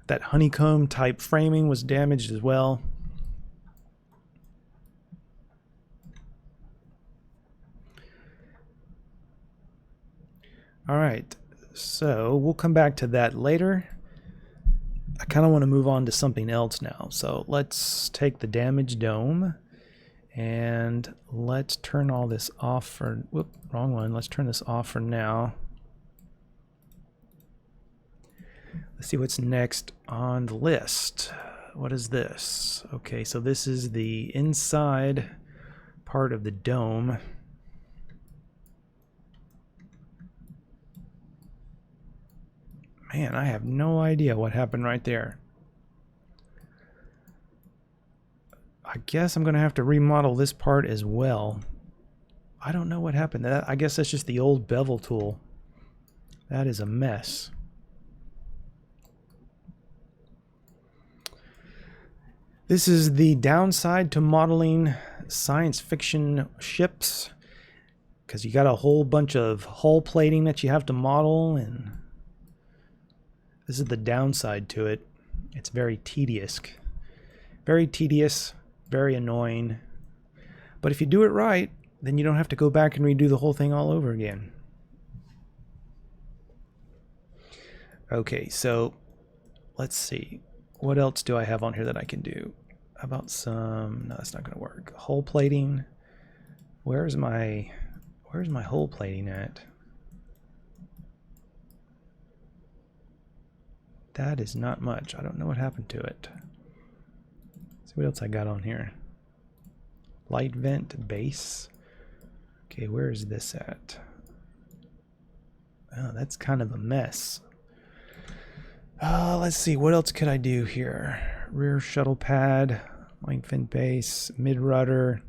that honeycomb type framing was damaged as well. All right, so we'll come back to that later. I kind of want to move on to something else now. So let's take the damaged dome and let's turn all this off for, whoop, wrong one. Let's turn this off for now. Let's see what's next on the list. What is this? Okay, so this is the inside part of the dome. Man, I have no idea what happened right there. I guess I'm going to have to remodel this part as well. I don't know what happened. I guess that's just the old bevel tool. That is a mess. This is the downside to modeling science fiction ships, because you got a whole bunch of hull plating that you have to model, and this is the downside to it. It's very tedious. Very tedious, very annoying. But if you do it right, then you don't have to go back and redo the whole thing all over again. Okay, so let's see. What else do I have on here that I can do? How about some, no, that's not gonna work. Hull plating. Where's my hull plating at? That is not much. I don't know what happened to it. Let's see what else I got on here. Light vent base. Okay, where is this at? Oh, that's kind of a mess. Let's see, what else could I do here? Rear shuttle pad, light vent base, mid rudder.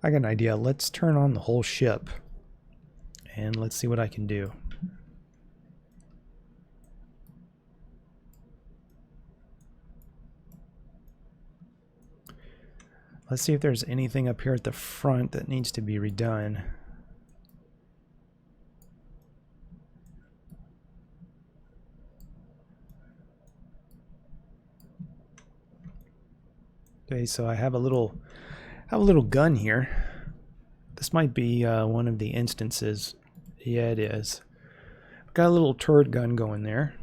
I got an idea. Let's turn on the whole ship and let's see what I can do. Let's see if there's anything up here at the front that needs to be redone. Okay, so I have a little gun here. This might be one of the instances. Yeah, it is. I've got a little turret gun going there.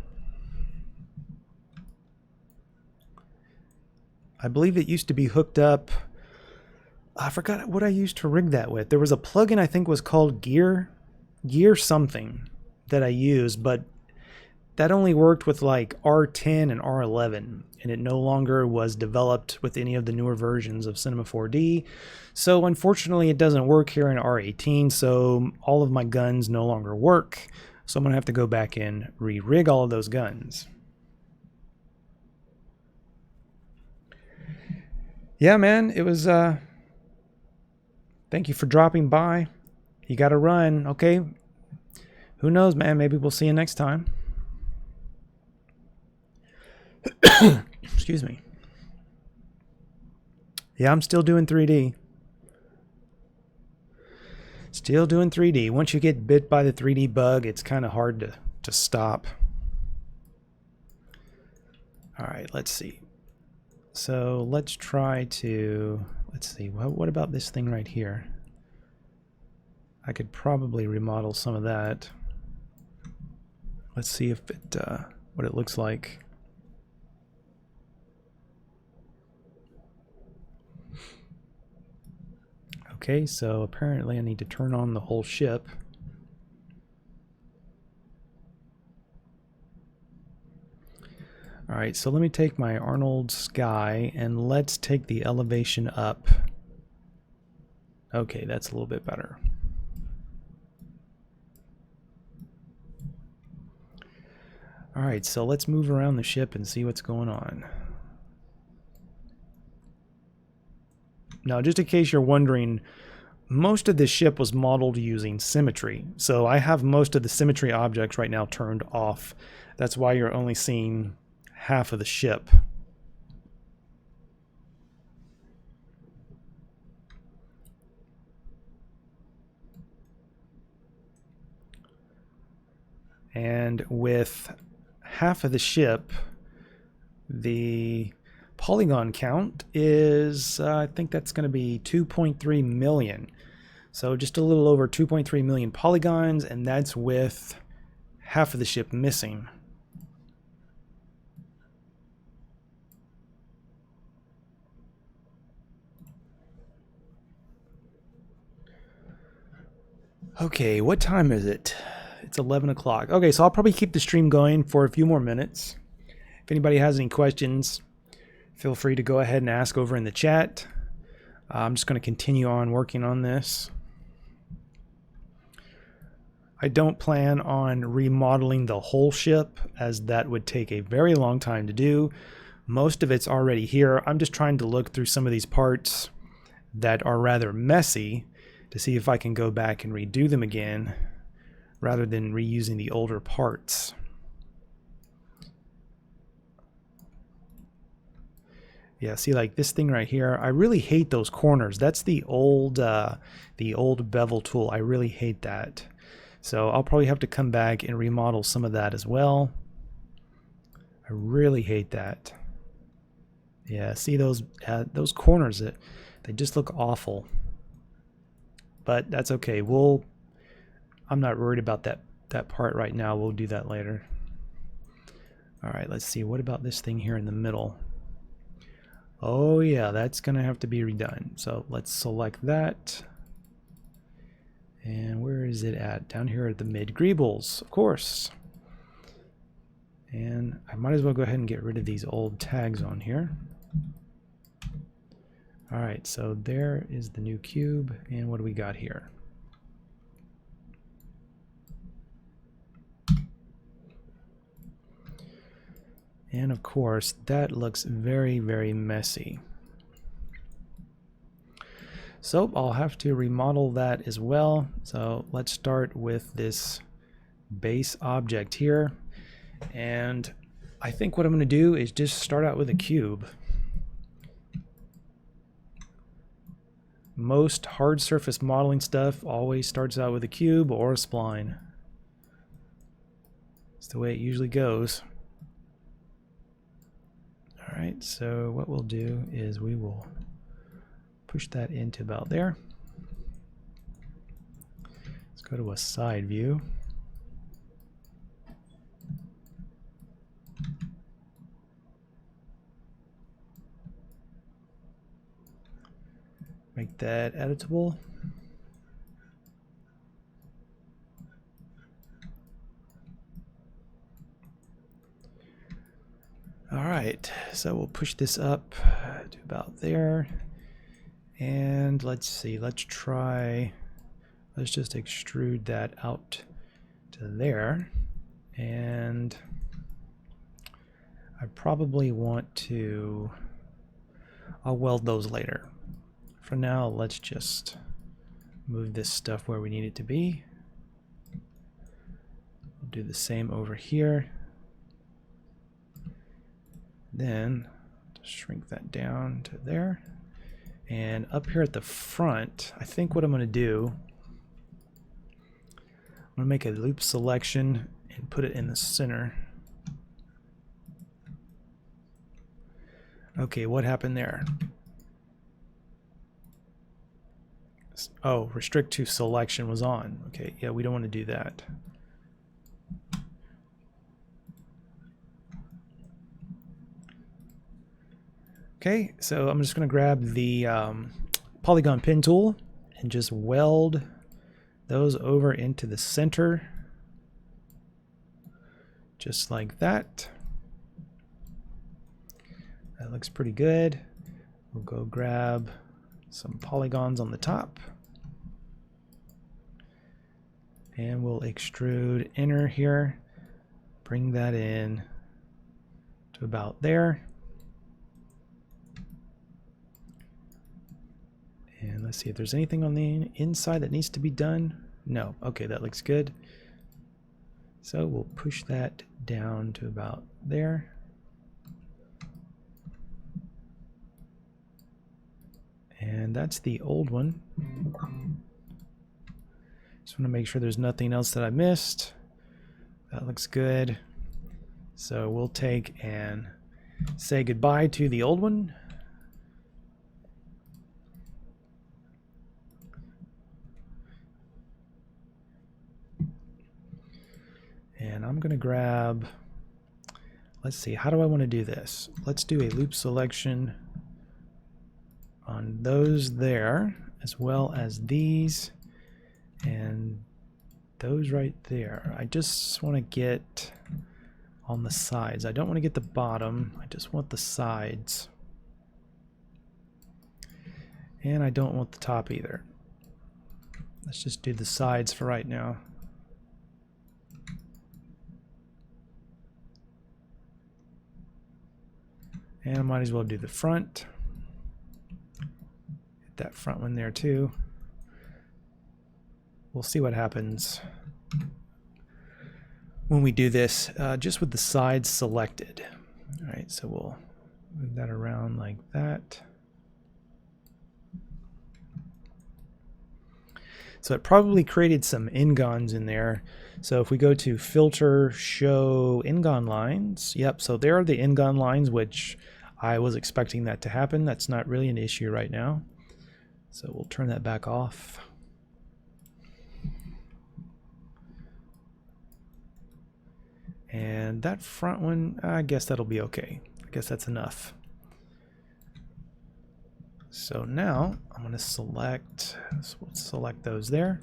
I believe it used to be hooked up. I forgot what I used to rig that with. There was a plugin I think was called Gear something that I used, but that only worked with like R10 and R11, and it no longer was developed with any of the newer versions of Cinema 4D. So unfortunately it doesn't work here in R18, so all of my guns no longer work. So I'm gonna have to go back and re-rig all of those guns. Yeah, man, it was thank you for dropping by. You gotta run, okay? Who knows, man? Maybe we'll see you next time. Excuse me. Yeah, I'm still doing 3D. Still doing 3D. Once you get bit by the 3D bug, it's kind of hard to stop. All right, let's see. So let's try to, let's see, what about this thing right here? I could probably remodel some of that. Let's see if it what it looks like. Okay, so apparently I need to turn on the whole ship. Alright, so let me take my Arnold Sky and let's take the elevation up. Okay, that's a little bit better. Alright, so let's move around the ship and see what's going on. Now, just in case you're wondering, most of this ship was modeled using symmetry. So I have most of the symmetry objects right now turned off. That's why you're only seeing half of the ship. And with half of the ship, the polygon count is, I think that's going to be 2.3 million. So just a little over 2.3 million polygons, and that's with half of the ship missing. Okay, what time is it? It's 11 o'clock. Okay, so I'll probably keep the stream going for a few more minutes. If anybody has any questions, feel free to go ahead and ask over in the chat. I'm just going to continue on working on this. I don't plan on remodeling the whole ship, as that would take a very long time to do. Most of it's already here. I'm just trying to look through some of these parts that are rather messy to see if I can go back and redo them again rather than reusing the older parts. Yeah, see, like this thing right here, I really hate those corners. That's the old bevel tool. I really hate that. So I'll probably have to come back and remodel some of that as well. I really hate that. Yeah, see those corners, they just look awful. But that's okay. I'm not worried about that part right now. We'll do that later. All right, let's see. What about this thing here in the middle? Oh yeah, that's gonna have to be redone. So let's select that. And where is it at? Down here at the mid greebles, of course. And I might as well go ahead and get rid of these old tags on here. All right, so there is the new cube. And what do we got here? And of course, that looks very, very messy. So I'll have to remodel that as well. So let's start with this base object here. And I think what I'm going to do is just start out with a cube. Most hard surface modeling stuff always starts out with a cube or a spline. It's the way it usually goes. Alright, so what we'll do is we will push that into about there. Let's go to a side view. Make that editable. All right, so we'll push this up to about there. And let's see, let's just extrude that out to there. And I probably want to, I'll weld those later. For now, let's just move this stuff where we need it to be. We'll do the same over here. Then shrink that down to there. And up here at the front, I think what I'm going to do, I'm going to make a loop selection and put it in the center. Okay, what happened there? Oh, restrict to selection was on. Okay, yeah, we don't want to do that. Okay, so I'm just going to grab the polygon pin tool and just weld those over into the center, just like that. That looks pretty good. We'll go grab some polygons on the top, and we'll extrude inner here, bring that in to about there. And let's see if there's anything on the inside that needs to be done. No. Okay, that looks good. So we'll push that down to about there. And that's the old one. Just want to make sure there's nothing else that I missed. That looks good. So we'll take and say goodbye to the old one. And I'm going to grab, let's see, how do I want to do this? Let's do a loop selection on those there, as well as these and those right there. I just want to get on the sides. I don't want to get the bottom. I just want the sides. And I don't want the top either. Let's just do the sides for right now. And I might as well do the front. Hit that front one there too. We'll see what happens when we do this just with the sides selected. All right, so we'll move that around like that. So it probably created some ingons in there. So if we go to filter, show ingon lines, yep, so there are the ingon lines, which I was expecting that to happen. That's not really an issue right now. So we'll turn that back off. And that front one, I guess that'll be okay. I guess that's enough. So now I'm going to select, so we'll select those there,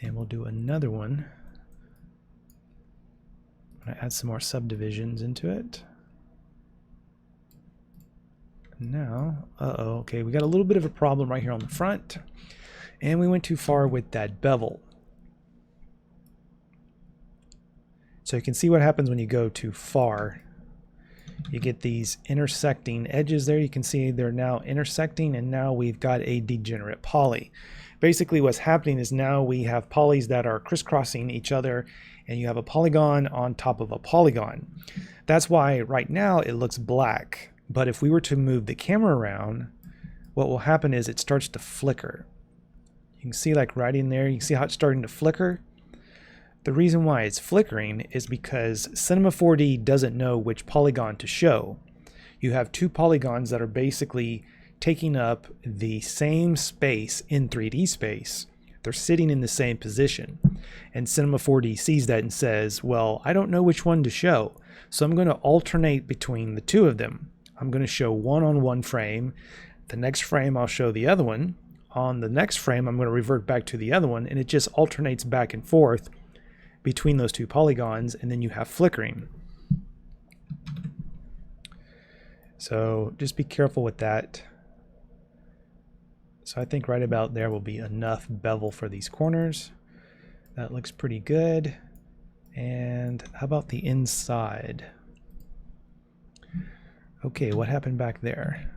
and we'll do another one. I'm going to add some more subdivisions into it. Now, okay, we got a little bit of a problem right here on the front, and we went too far with that bevel. So you can see what happens when you go too far. You get these intersecting edges there. You can see they're now intersecting, and now we've got a degenerate poly. Basically what's happening is now we have polys that are crisscrossing each other, and you have a polygon on top of a polygon. That's why right now it looks black. But if we were to move the camera around, what will happen is it starts to flicker. You can see like right in there, you can see how it's starting to flicker. The reason why it's flickering is because Cinema 4D doesn't know which polygon to show. You have two polygons that are basically taking up the same space in 3D space. They're sitting in the same position. And Cinema 4D sees that and says, well, I don't know which one to show, so I'm going to alternate between the two of them. I'm going to show one on one frame. The next frame I'll show the other one. On the next frame I'm going to revert back to the other one, and it just alternates back and forth between those two polygons, and then you have flickering. So just be careful with that. So I think right about there will be enough bevel for these corners. That looks pretty good. And how about the inside? Okay, what happened back there?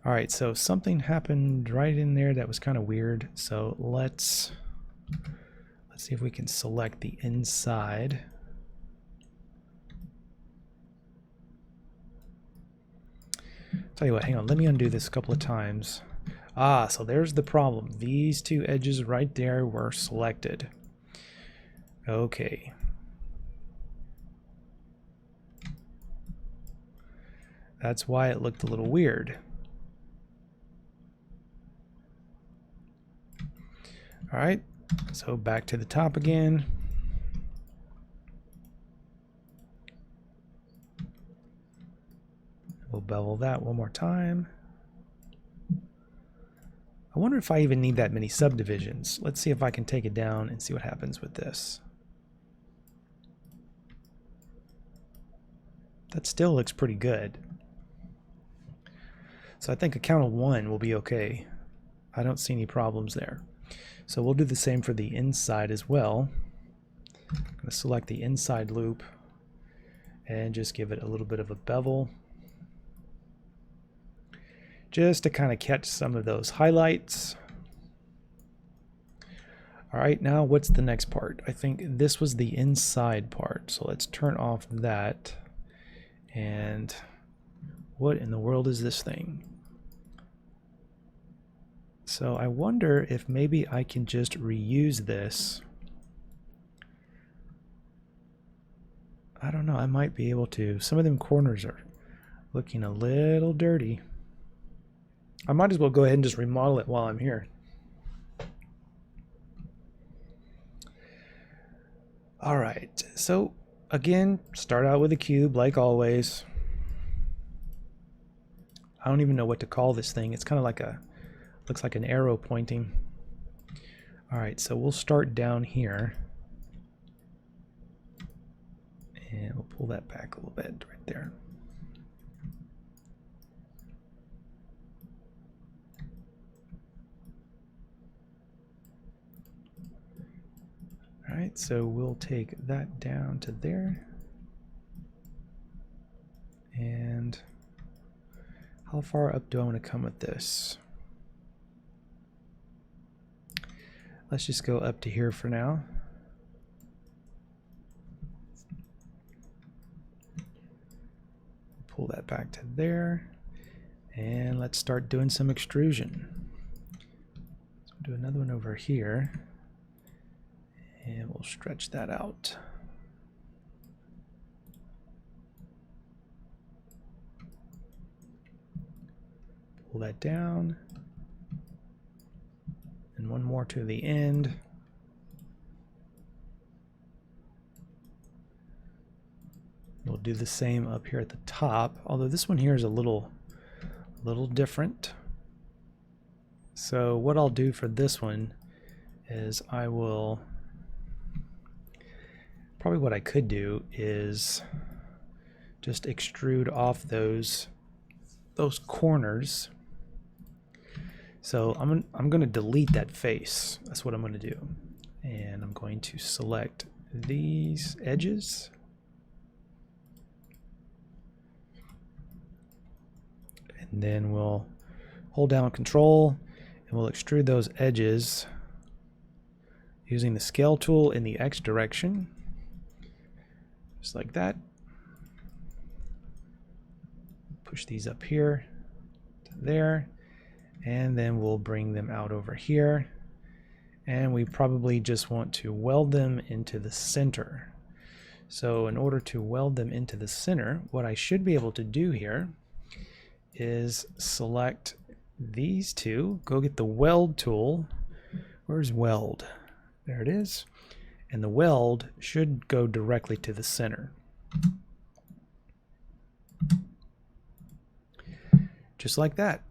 All right, so something happened right in there that was kind of weird. So let's see if we can select the inside. Tell you what, hang on, let me undo this a couple of times. Ah, so there's the problem. These two edges right there were selected. Okay. That's why it looked a little weird. All right, so back to the top again. We'll bevel that one more time. I wonder if I even need that many subdivisions. Let's see if I can take it down and see what happens with this. That still looks pretty good. So I think a count of 1 will be okay. I don't see any problems there. So we'll do the same for the inside as well. I'm going to select the inside loop and just give it a little bit of a bevel, just to kind of catch some of those highlights. All right, now what's the next part? I think this was the inside part, so let's turn off that. And what in the world is this thing? So I wonder if maybe I can just reuse this. I don't know, I might be able to. Some of them corners are looking a little dirty. I might as well go ahead and just remodel it while I'm here. All right, so again, start out with a cube like always. I don't even know what to call this thing. It's kind of like a, looks like an arrow pointing. All right, so we'll start down here. And we'll pull that back a little bit right there. All right, so we'll take that down to there. And how far up do I want to come with this? Let's just go up to here for now. Pull that back to there. And let's start doing some extrusion. So we'll do another one over here. And we'll stretch that out. Pull that down. And one more to the end. We'll do the same up here at the top, although this one here is a little different. So what I'll do for this one is I will, probably what I could do is just extrude off those corners. So I'm going to delete that face. That's what I'm going to do. And I'm going to select these edges. And then we'll hold down Control and we'll extrude those edges using the scale tool in the X direction. Just like that. Push these up here to there. And then we'll bring them out over here. And we probably just want to weld them into the center. So in order to weld them into the center, what I should be able to do here is select these two, go get the weld tool. Where's weld? There it is. And the weld should go directly to the center. Just like that.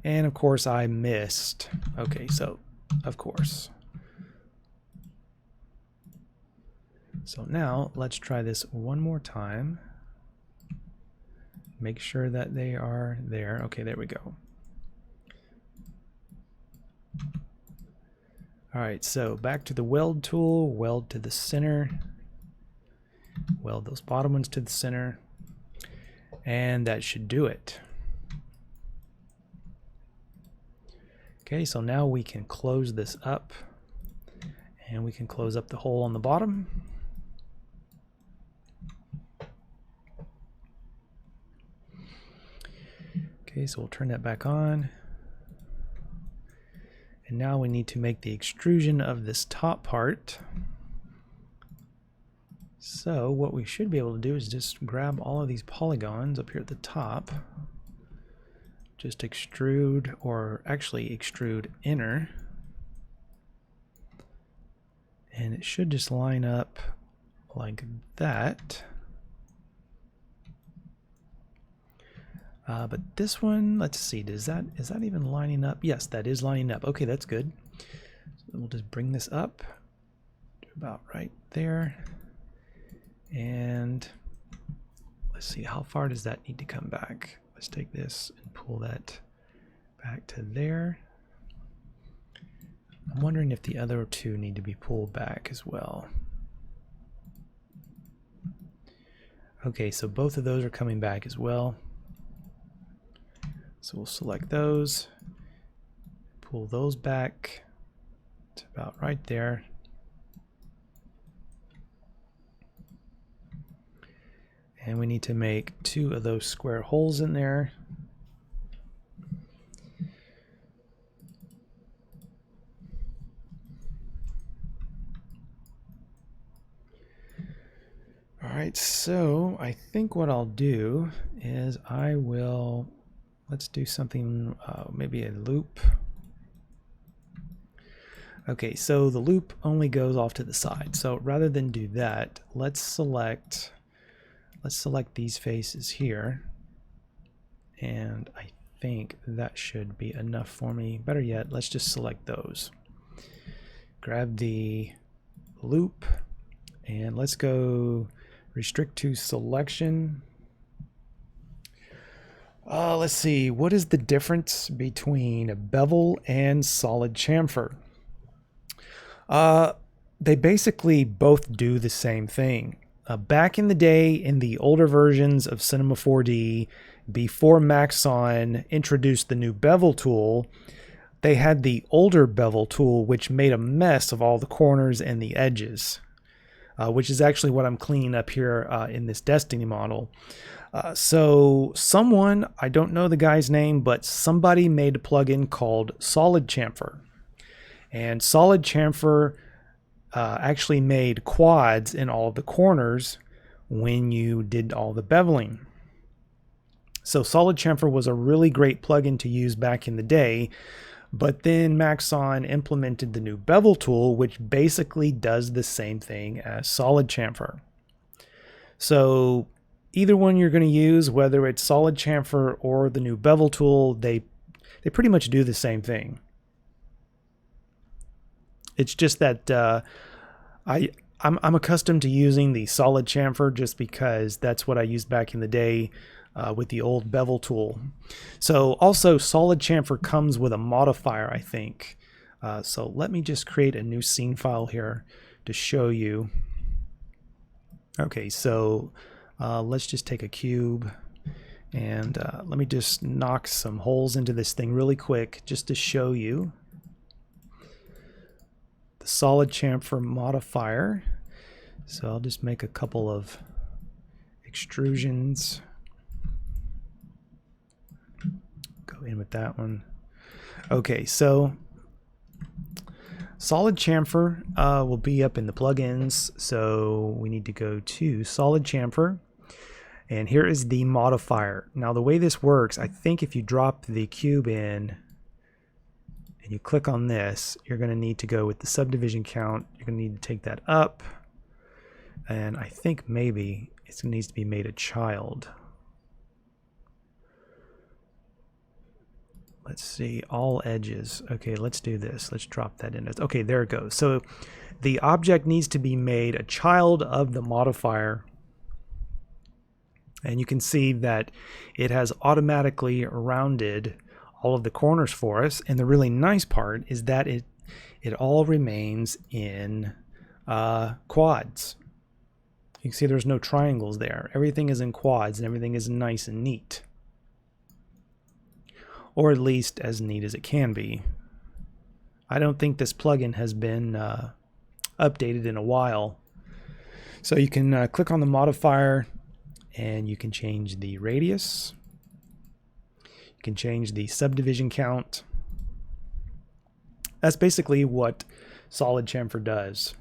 And of course I missed. Okay, so of course. So now let's try this one more time. Make sure that they are there. Okay, there we go. All right, so back to the weld tool, weld to the center, weld those bottom ones to the center, and that should do it. Okay, so now we can close this up, and we can close up the hole on the bottom. Okay, so we'll turn that back on. And now we need to make the extrusion of this top part. So what we should be able to do is just grab all of these polygons up here at the top just extrude, or actually extrude inner. And it should just line up like that. But this one, let's see, is that even lining up? Yes, that is lining up. Okay, that's good. So we'll just bring this up to about right there. And let's see, how far does that need to come back? Let's take this and pull that back to there. I'm wondering if the other two need to be pulled back as well. Okay, so both of those are coming back as well. So we'll select those, pull those back to about right there. And we need to make 2 of those square holes in there. All right, so I think what I'll do is I will, let's do something, maybe a loop. Okay, so the loop only goes off to the side. So rather than do that, let's select these faces here. And I think that should be enough for me. Better yet, let's just select those. Grab the loop and let's go restrict to selection. Let's see, what is the difference between a bevel and solid chamfer? They basically both do the same thing. Back in the day, in the older versions of Cinema 4D, before Maxon introduced the new bevel tool, they had the older bevel tool, which made a mess of all the corners and the edges, which is actually what I'm cleaning up here in this Destiny model. So someone, I don't know the guy's name, but somebody made a plugin called Solid Chamfer. And Solid Chamfer actually made quads in all of the corners when you did all the beveling. So Solid Chamfer was a really great plugin to use back in the day, but then Maxon implemented the new bevel tool, which basically does the same thing as Solid Chamfer. So either one you're going to use, whether it's Solid Chamfer or the new bevel tool, they pretty much do the same thing. It's just that I'm accustomed to using the Solid Chamfer just because that's what I used back in the day with the old bevel tool. So also Solid Chamfer comes with a modifier, I think. So let me just create a new scene file here to show you. Okay, so let's just take a cube and let me just knock some holes into this thing really quick just to show you the Solid Chamfer modifier. So I'll just make a couple of extrusions. Go in with that one. Okay, so Solid Chamfer will be up in the plugins. So we need to go to Solid Chamfer. And here is the modifier. Now the way this works, I think if you drop the cube in and you click on this, you're going to need to go with the subdivision count. You're going to need to take that up. And I think maybe it needs to be made a child. Let's see, all edges. Okay, let's do this. Let's drop that in. Okay, there it goes. So the object needs to be made a child of the modifier. And you can see that it has automatically rounded all of the corners for us. And the really nice part is that it all remains in quads. You can see there's no triangles there. Everything is in quads and everything is nice and neat. Or at least as neat as it can be. I don't think this plugin has been updated in a while. So you can click on the modifier and you can change the radius. You can change the subdivision count. That's basically what Solid Chamfer does.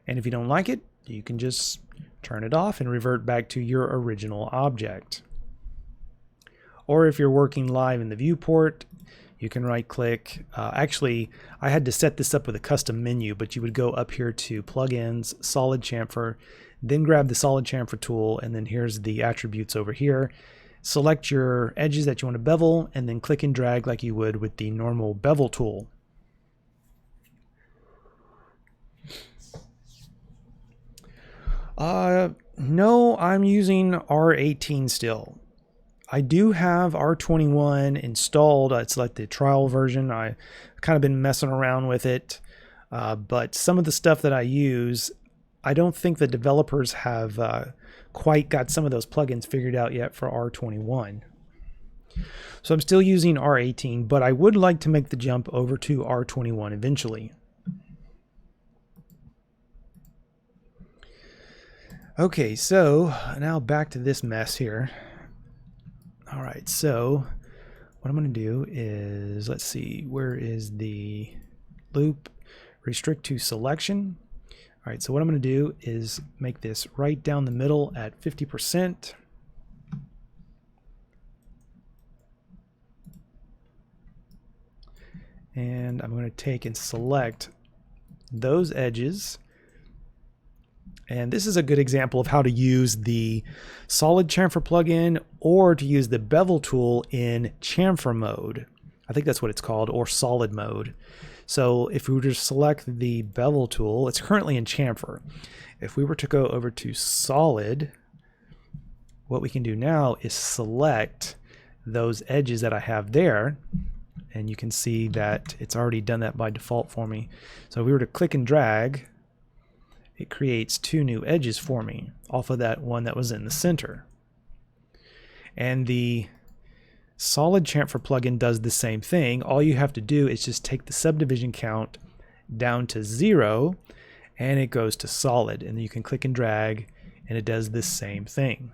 And if you don't like it, you can just turn it off and revert back to your original object. Or if you're working live in the viewport, you can right click. Actually, I had to set this up with a custom menu, but you would go up here to plugins, solid chamfer, then grab the solid chamfer tool, and then here's the attributes over here. Select your edges that you want to bevel, and then click and drag like you would with the normal bevel tool. No, I'm using R18 still. I do have R21 installed. It's like the trial version. I've kind of been messing around with it. But some of the stuff that I use, I don't think the developers have quite got some of those plugins figured out yet for R21. So I'm still using R18, but I would like to make the jump over to R21 eventually. Okay, so now back to this mess here. All right, so what I'm going to do is, let's see, where is the loop? Restrict to selection. All right, so what I'm going to do is make this right down the middle at 50%. And I'm going to take and select those edges. And this is a good example of how to use the solid chamfer plugin or to use the bevel tool in chamfer mode. I think that's what it's called, or solid mode. So if we were to select the bevel tool, it's currently in chamfer. If we were to go over to solid, what we can do now is select those edges that I have there. And you can see that it's already done that by default for me. So if we were to click and drag, it creates two new edges for me off of that one that was in the center. And the solid chamfer plugin does the same thing. All you have to do is just take the subdivision count down to 0 and it goes to solid, and then you can click and drag and it does the same thing.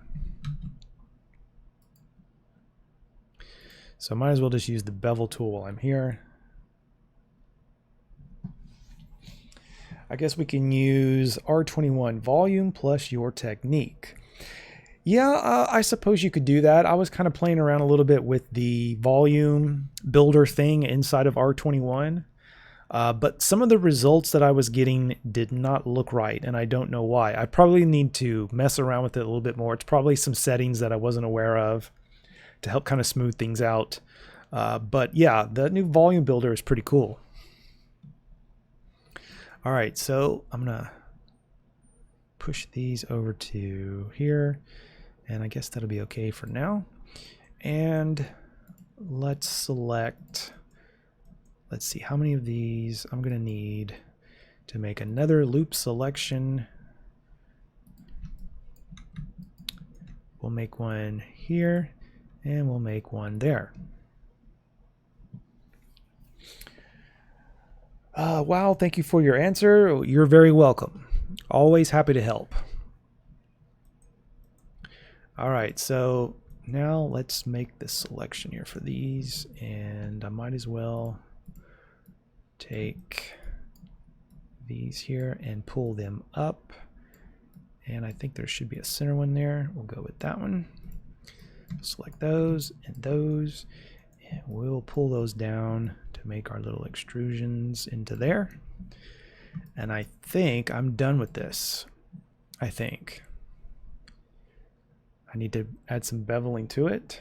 So I might as well just use the bevel tool while I'm here. I guess we can use R21 volume plus your technique. Yeah, I suppose you could do that. I was kind of playing around a little bit with the volume builder thing inside of R21. But some of the results that I was getting did not look right, and I don't know why. I probably need to mess around with it a little bit more. It's probably some settings that I wasn't aware of to help kind of smooth things out. But yeah, the new volume builder is pretty cool. All right, so I'm gonna push these over to here, and I guess that'll be okay for now. And let's select, let's see how many of these I'm gonna need to make another loop selection. We'll make one here, and we'll make one there. Wow, thank you for your answer. You're very welcome. Always happy to help. All right, so now let's make the selection here for these, and I might as well take these here and pull them up. And I think there should be a center one there. We'll go with that one. Select those and those, and we'll pull those down to make our little extrusions into there. And I think I'm done with this. I think I need to add some beveling to it.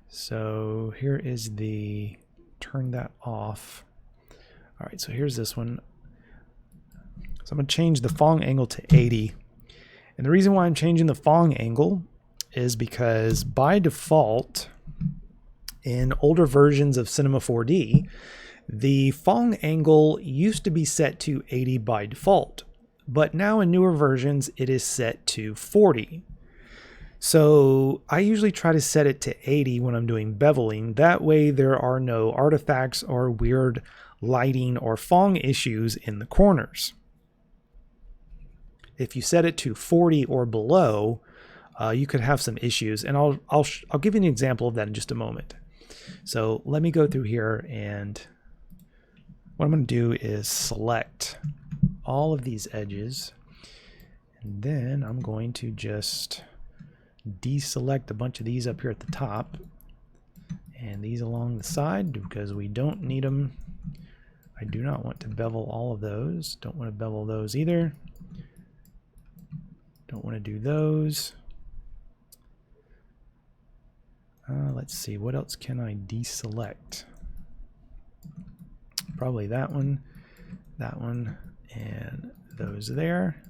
So here is the, turn that off. All right, so here's this one. So I'm going to change the Phong angle to 80. And the reason why I'm changing the Phong angle is because by default, in older versions of Cinema 4D, the Phong angle used to be set to 80 by default, but now in newer versions it is set to 40. So I usually try to set it to 80 when I'm doing beveling. That way there are no artifacts or weird lighting or Phong issues in the corners. If you set it to 40 or below, you could have some issues, and I'll give you an example of that in just a moment. So let me go through here, and what I'm going to do is select all of these edges, and then I'm going to just deselect a bunch of these up here at the top, And these along the side because we don't need them. I do not want to bevel all of those. Don't want to bevel those either. Don't want to do those. Let's see, what else can I deselect? Probably that one, and those there.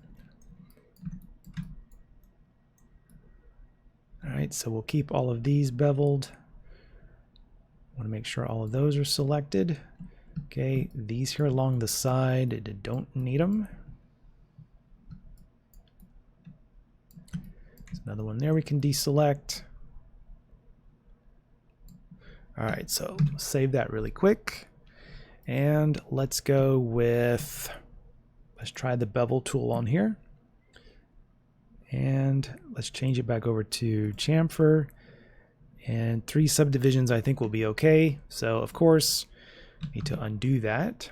Alright, so we'll keep all of these beveled. Want to make sure all of those are selected. Okay, these here along the side, don't need them. There's another one there we can deselect. Alright, so save that really quick. And let's go with, let's try the bevel tool on here. And let's change it back over to chamfer. And 3 subdivisions I think will be okay. So of course, need to undo that.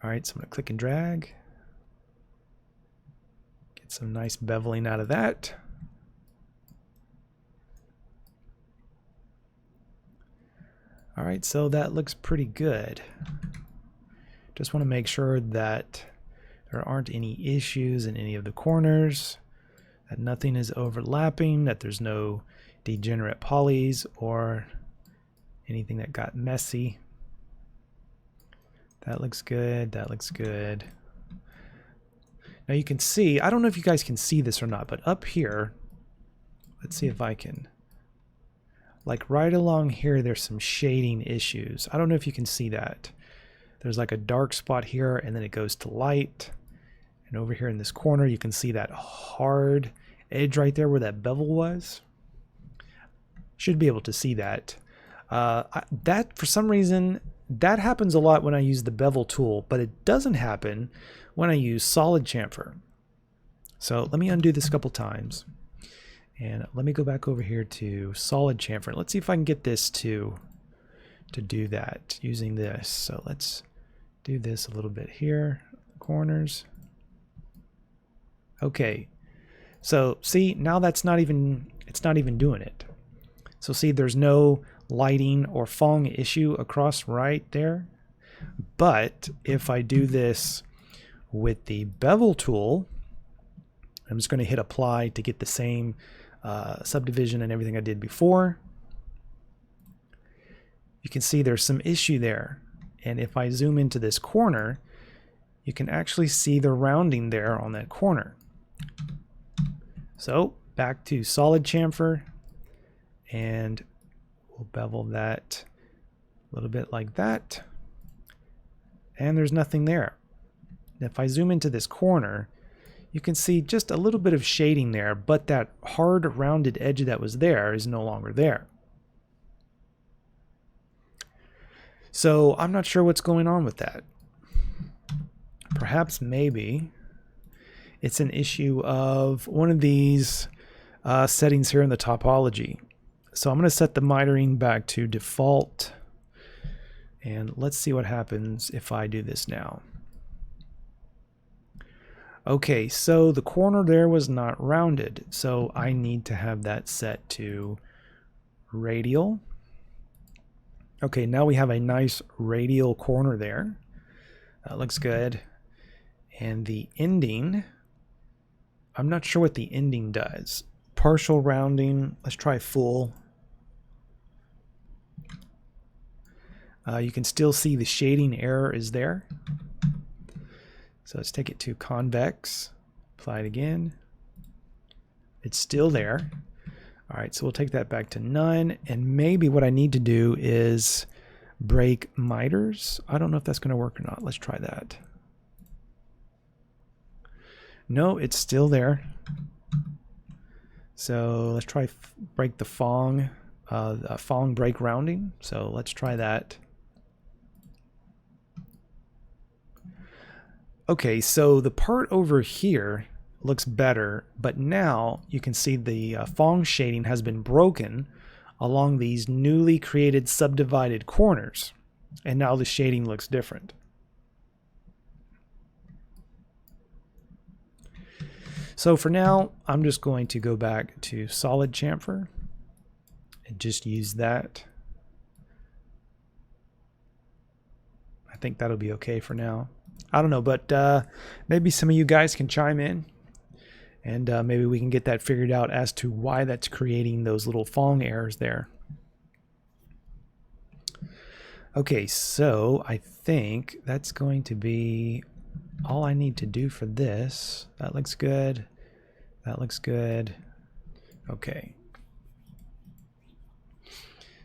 Alright, so I'm going to click and drag. Get some nice beveling out of that. Alright, so that looks pretty good. Just want to make sure that there aren't any issues in any of the corners, that nothing is overlapping, that there's no degenerate polys or anything that got messy. That looks good, that looks good. Now you can see, I don't know if you guys can see this or not, but up here, let's see if I can. Like right along here, there's some shading issues. I don't know if you can see that. There's like a dark spot here and then it goes to light. And over here in this corner, you can see that hard edge right there where that bevel was. Should be able to see that. That, for some reason, that happens a lot when I use the bevel tool, but it doesn't happen when I use solid chamfer. So let me undo this a couple times. And let me go back over here to solid chamfer. Let's see if I can get this to do that using this. So let's do this a little bit here, corners. Okay, so see, now that's not even, it's not even doing it. So see, there's no lighting or Phong issue across right there. But if I do this with the bevel tool, I'm just going to hit apply to get the same subdivision and everything I did before. You can see there's some issue there. And if I zoom into this corner, you can actually see the rounding there on that corner. So back to solid chamfer, and we'll bevel that a little bit like that. And there's nothing there. If I zoom into this corner, you can see just a little bit of shading there, but that hard rounded edge that was there is no longer there. So I'm not sure what's going on with that. Perhaps maybe it's an issue of one of these settings here in the topology. So I'm going to set the mitering back to default, and let's see what happens if I do this now. Okay, so the corner there was not rounded, so I need to have that set to radial. Okay, now we have a nice radial corner there. That looks good. And the ending, I'm not sure what the ending does. Partial rounding, let's try full. You can still see the shading error is there. So let's take it to convex, apply it again. It's still there. All right, so we'll take that back to none. And maybe what I need to do is break miters. I don't know if that's going to work or not. Let's try that. No, it's still there. So let's try break the Phong break rounding. So let's try that. Okay, so the part over here looks better, but now you can see the Phong shading has been broken along these newly created subdivided corners, and now the shading looks different. So for now, I'm just going to go back to solid chamfer, and just use that. I think that'll be okay for now. I don't know, but maybe some of you guys can chime in, and maybe we can get that figured out as to why that's creating those little Phong errors there. Okay, so I think that's going to be all I need to do for this. That looks good. That looks good. Okay.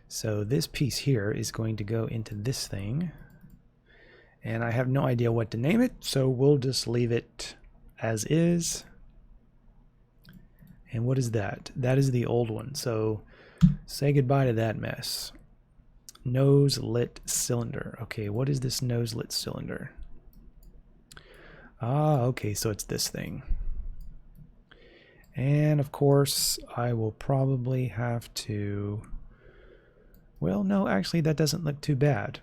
So this piece here is going to go into this thing. And I have no idea what to name it, so we'll just leave it as is. And what is that? That is the old one. So say goodbye to that mess. Nose lit cylinder. Okay, what is this nose lit cylinder? Ah, okay, so it's this thing. And of course, I will probably have to... Well, no, actually, that doesn't look too bad.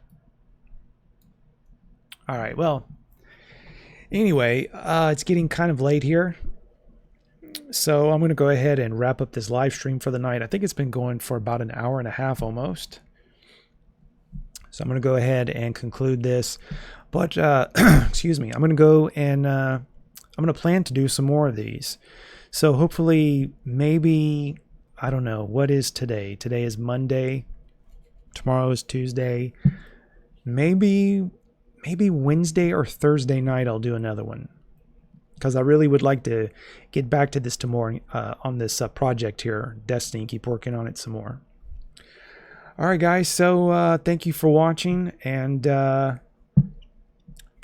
All right, well, anyway, it's getting kind of late here. So I'm going to go ahead and wrap up this live stream for the night. I think it's been going for about an hour and a half almost. So I'm going to go ahead and conclude this. But, excuse me, I'm going to go and I'm going to plan to do some more of these. So hopefully, maybe, I don't know, what is today? Today is Monday. Tomorrow is Tuesday. Maybe Wednesday or Thursday night I'll do another one. Because I really would like to get back to this tomorrow on this project here, Destiny, keep working on it some more. All right, guys, so thank you for watching, and if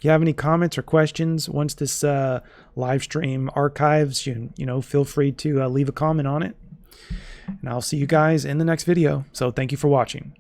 you have any comments or questions once this live stream archives, you know, feel free to leave a comment on it, and I'll see you guys in the next video. So thank you for watching.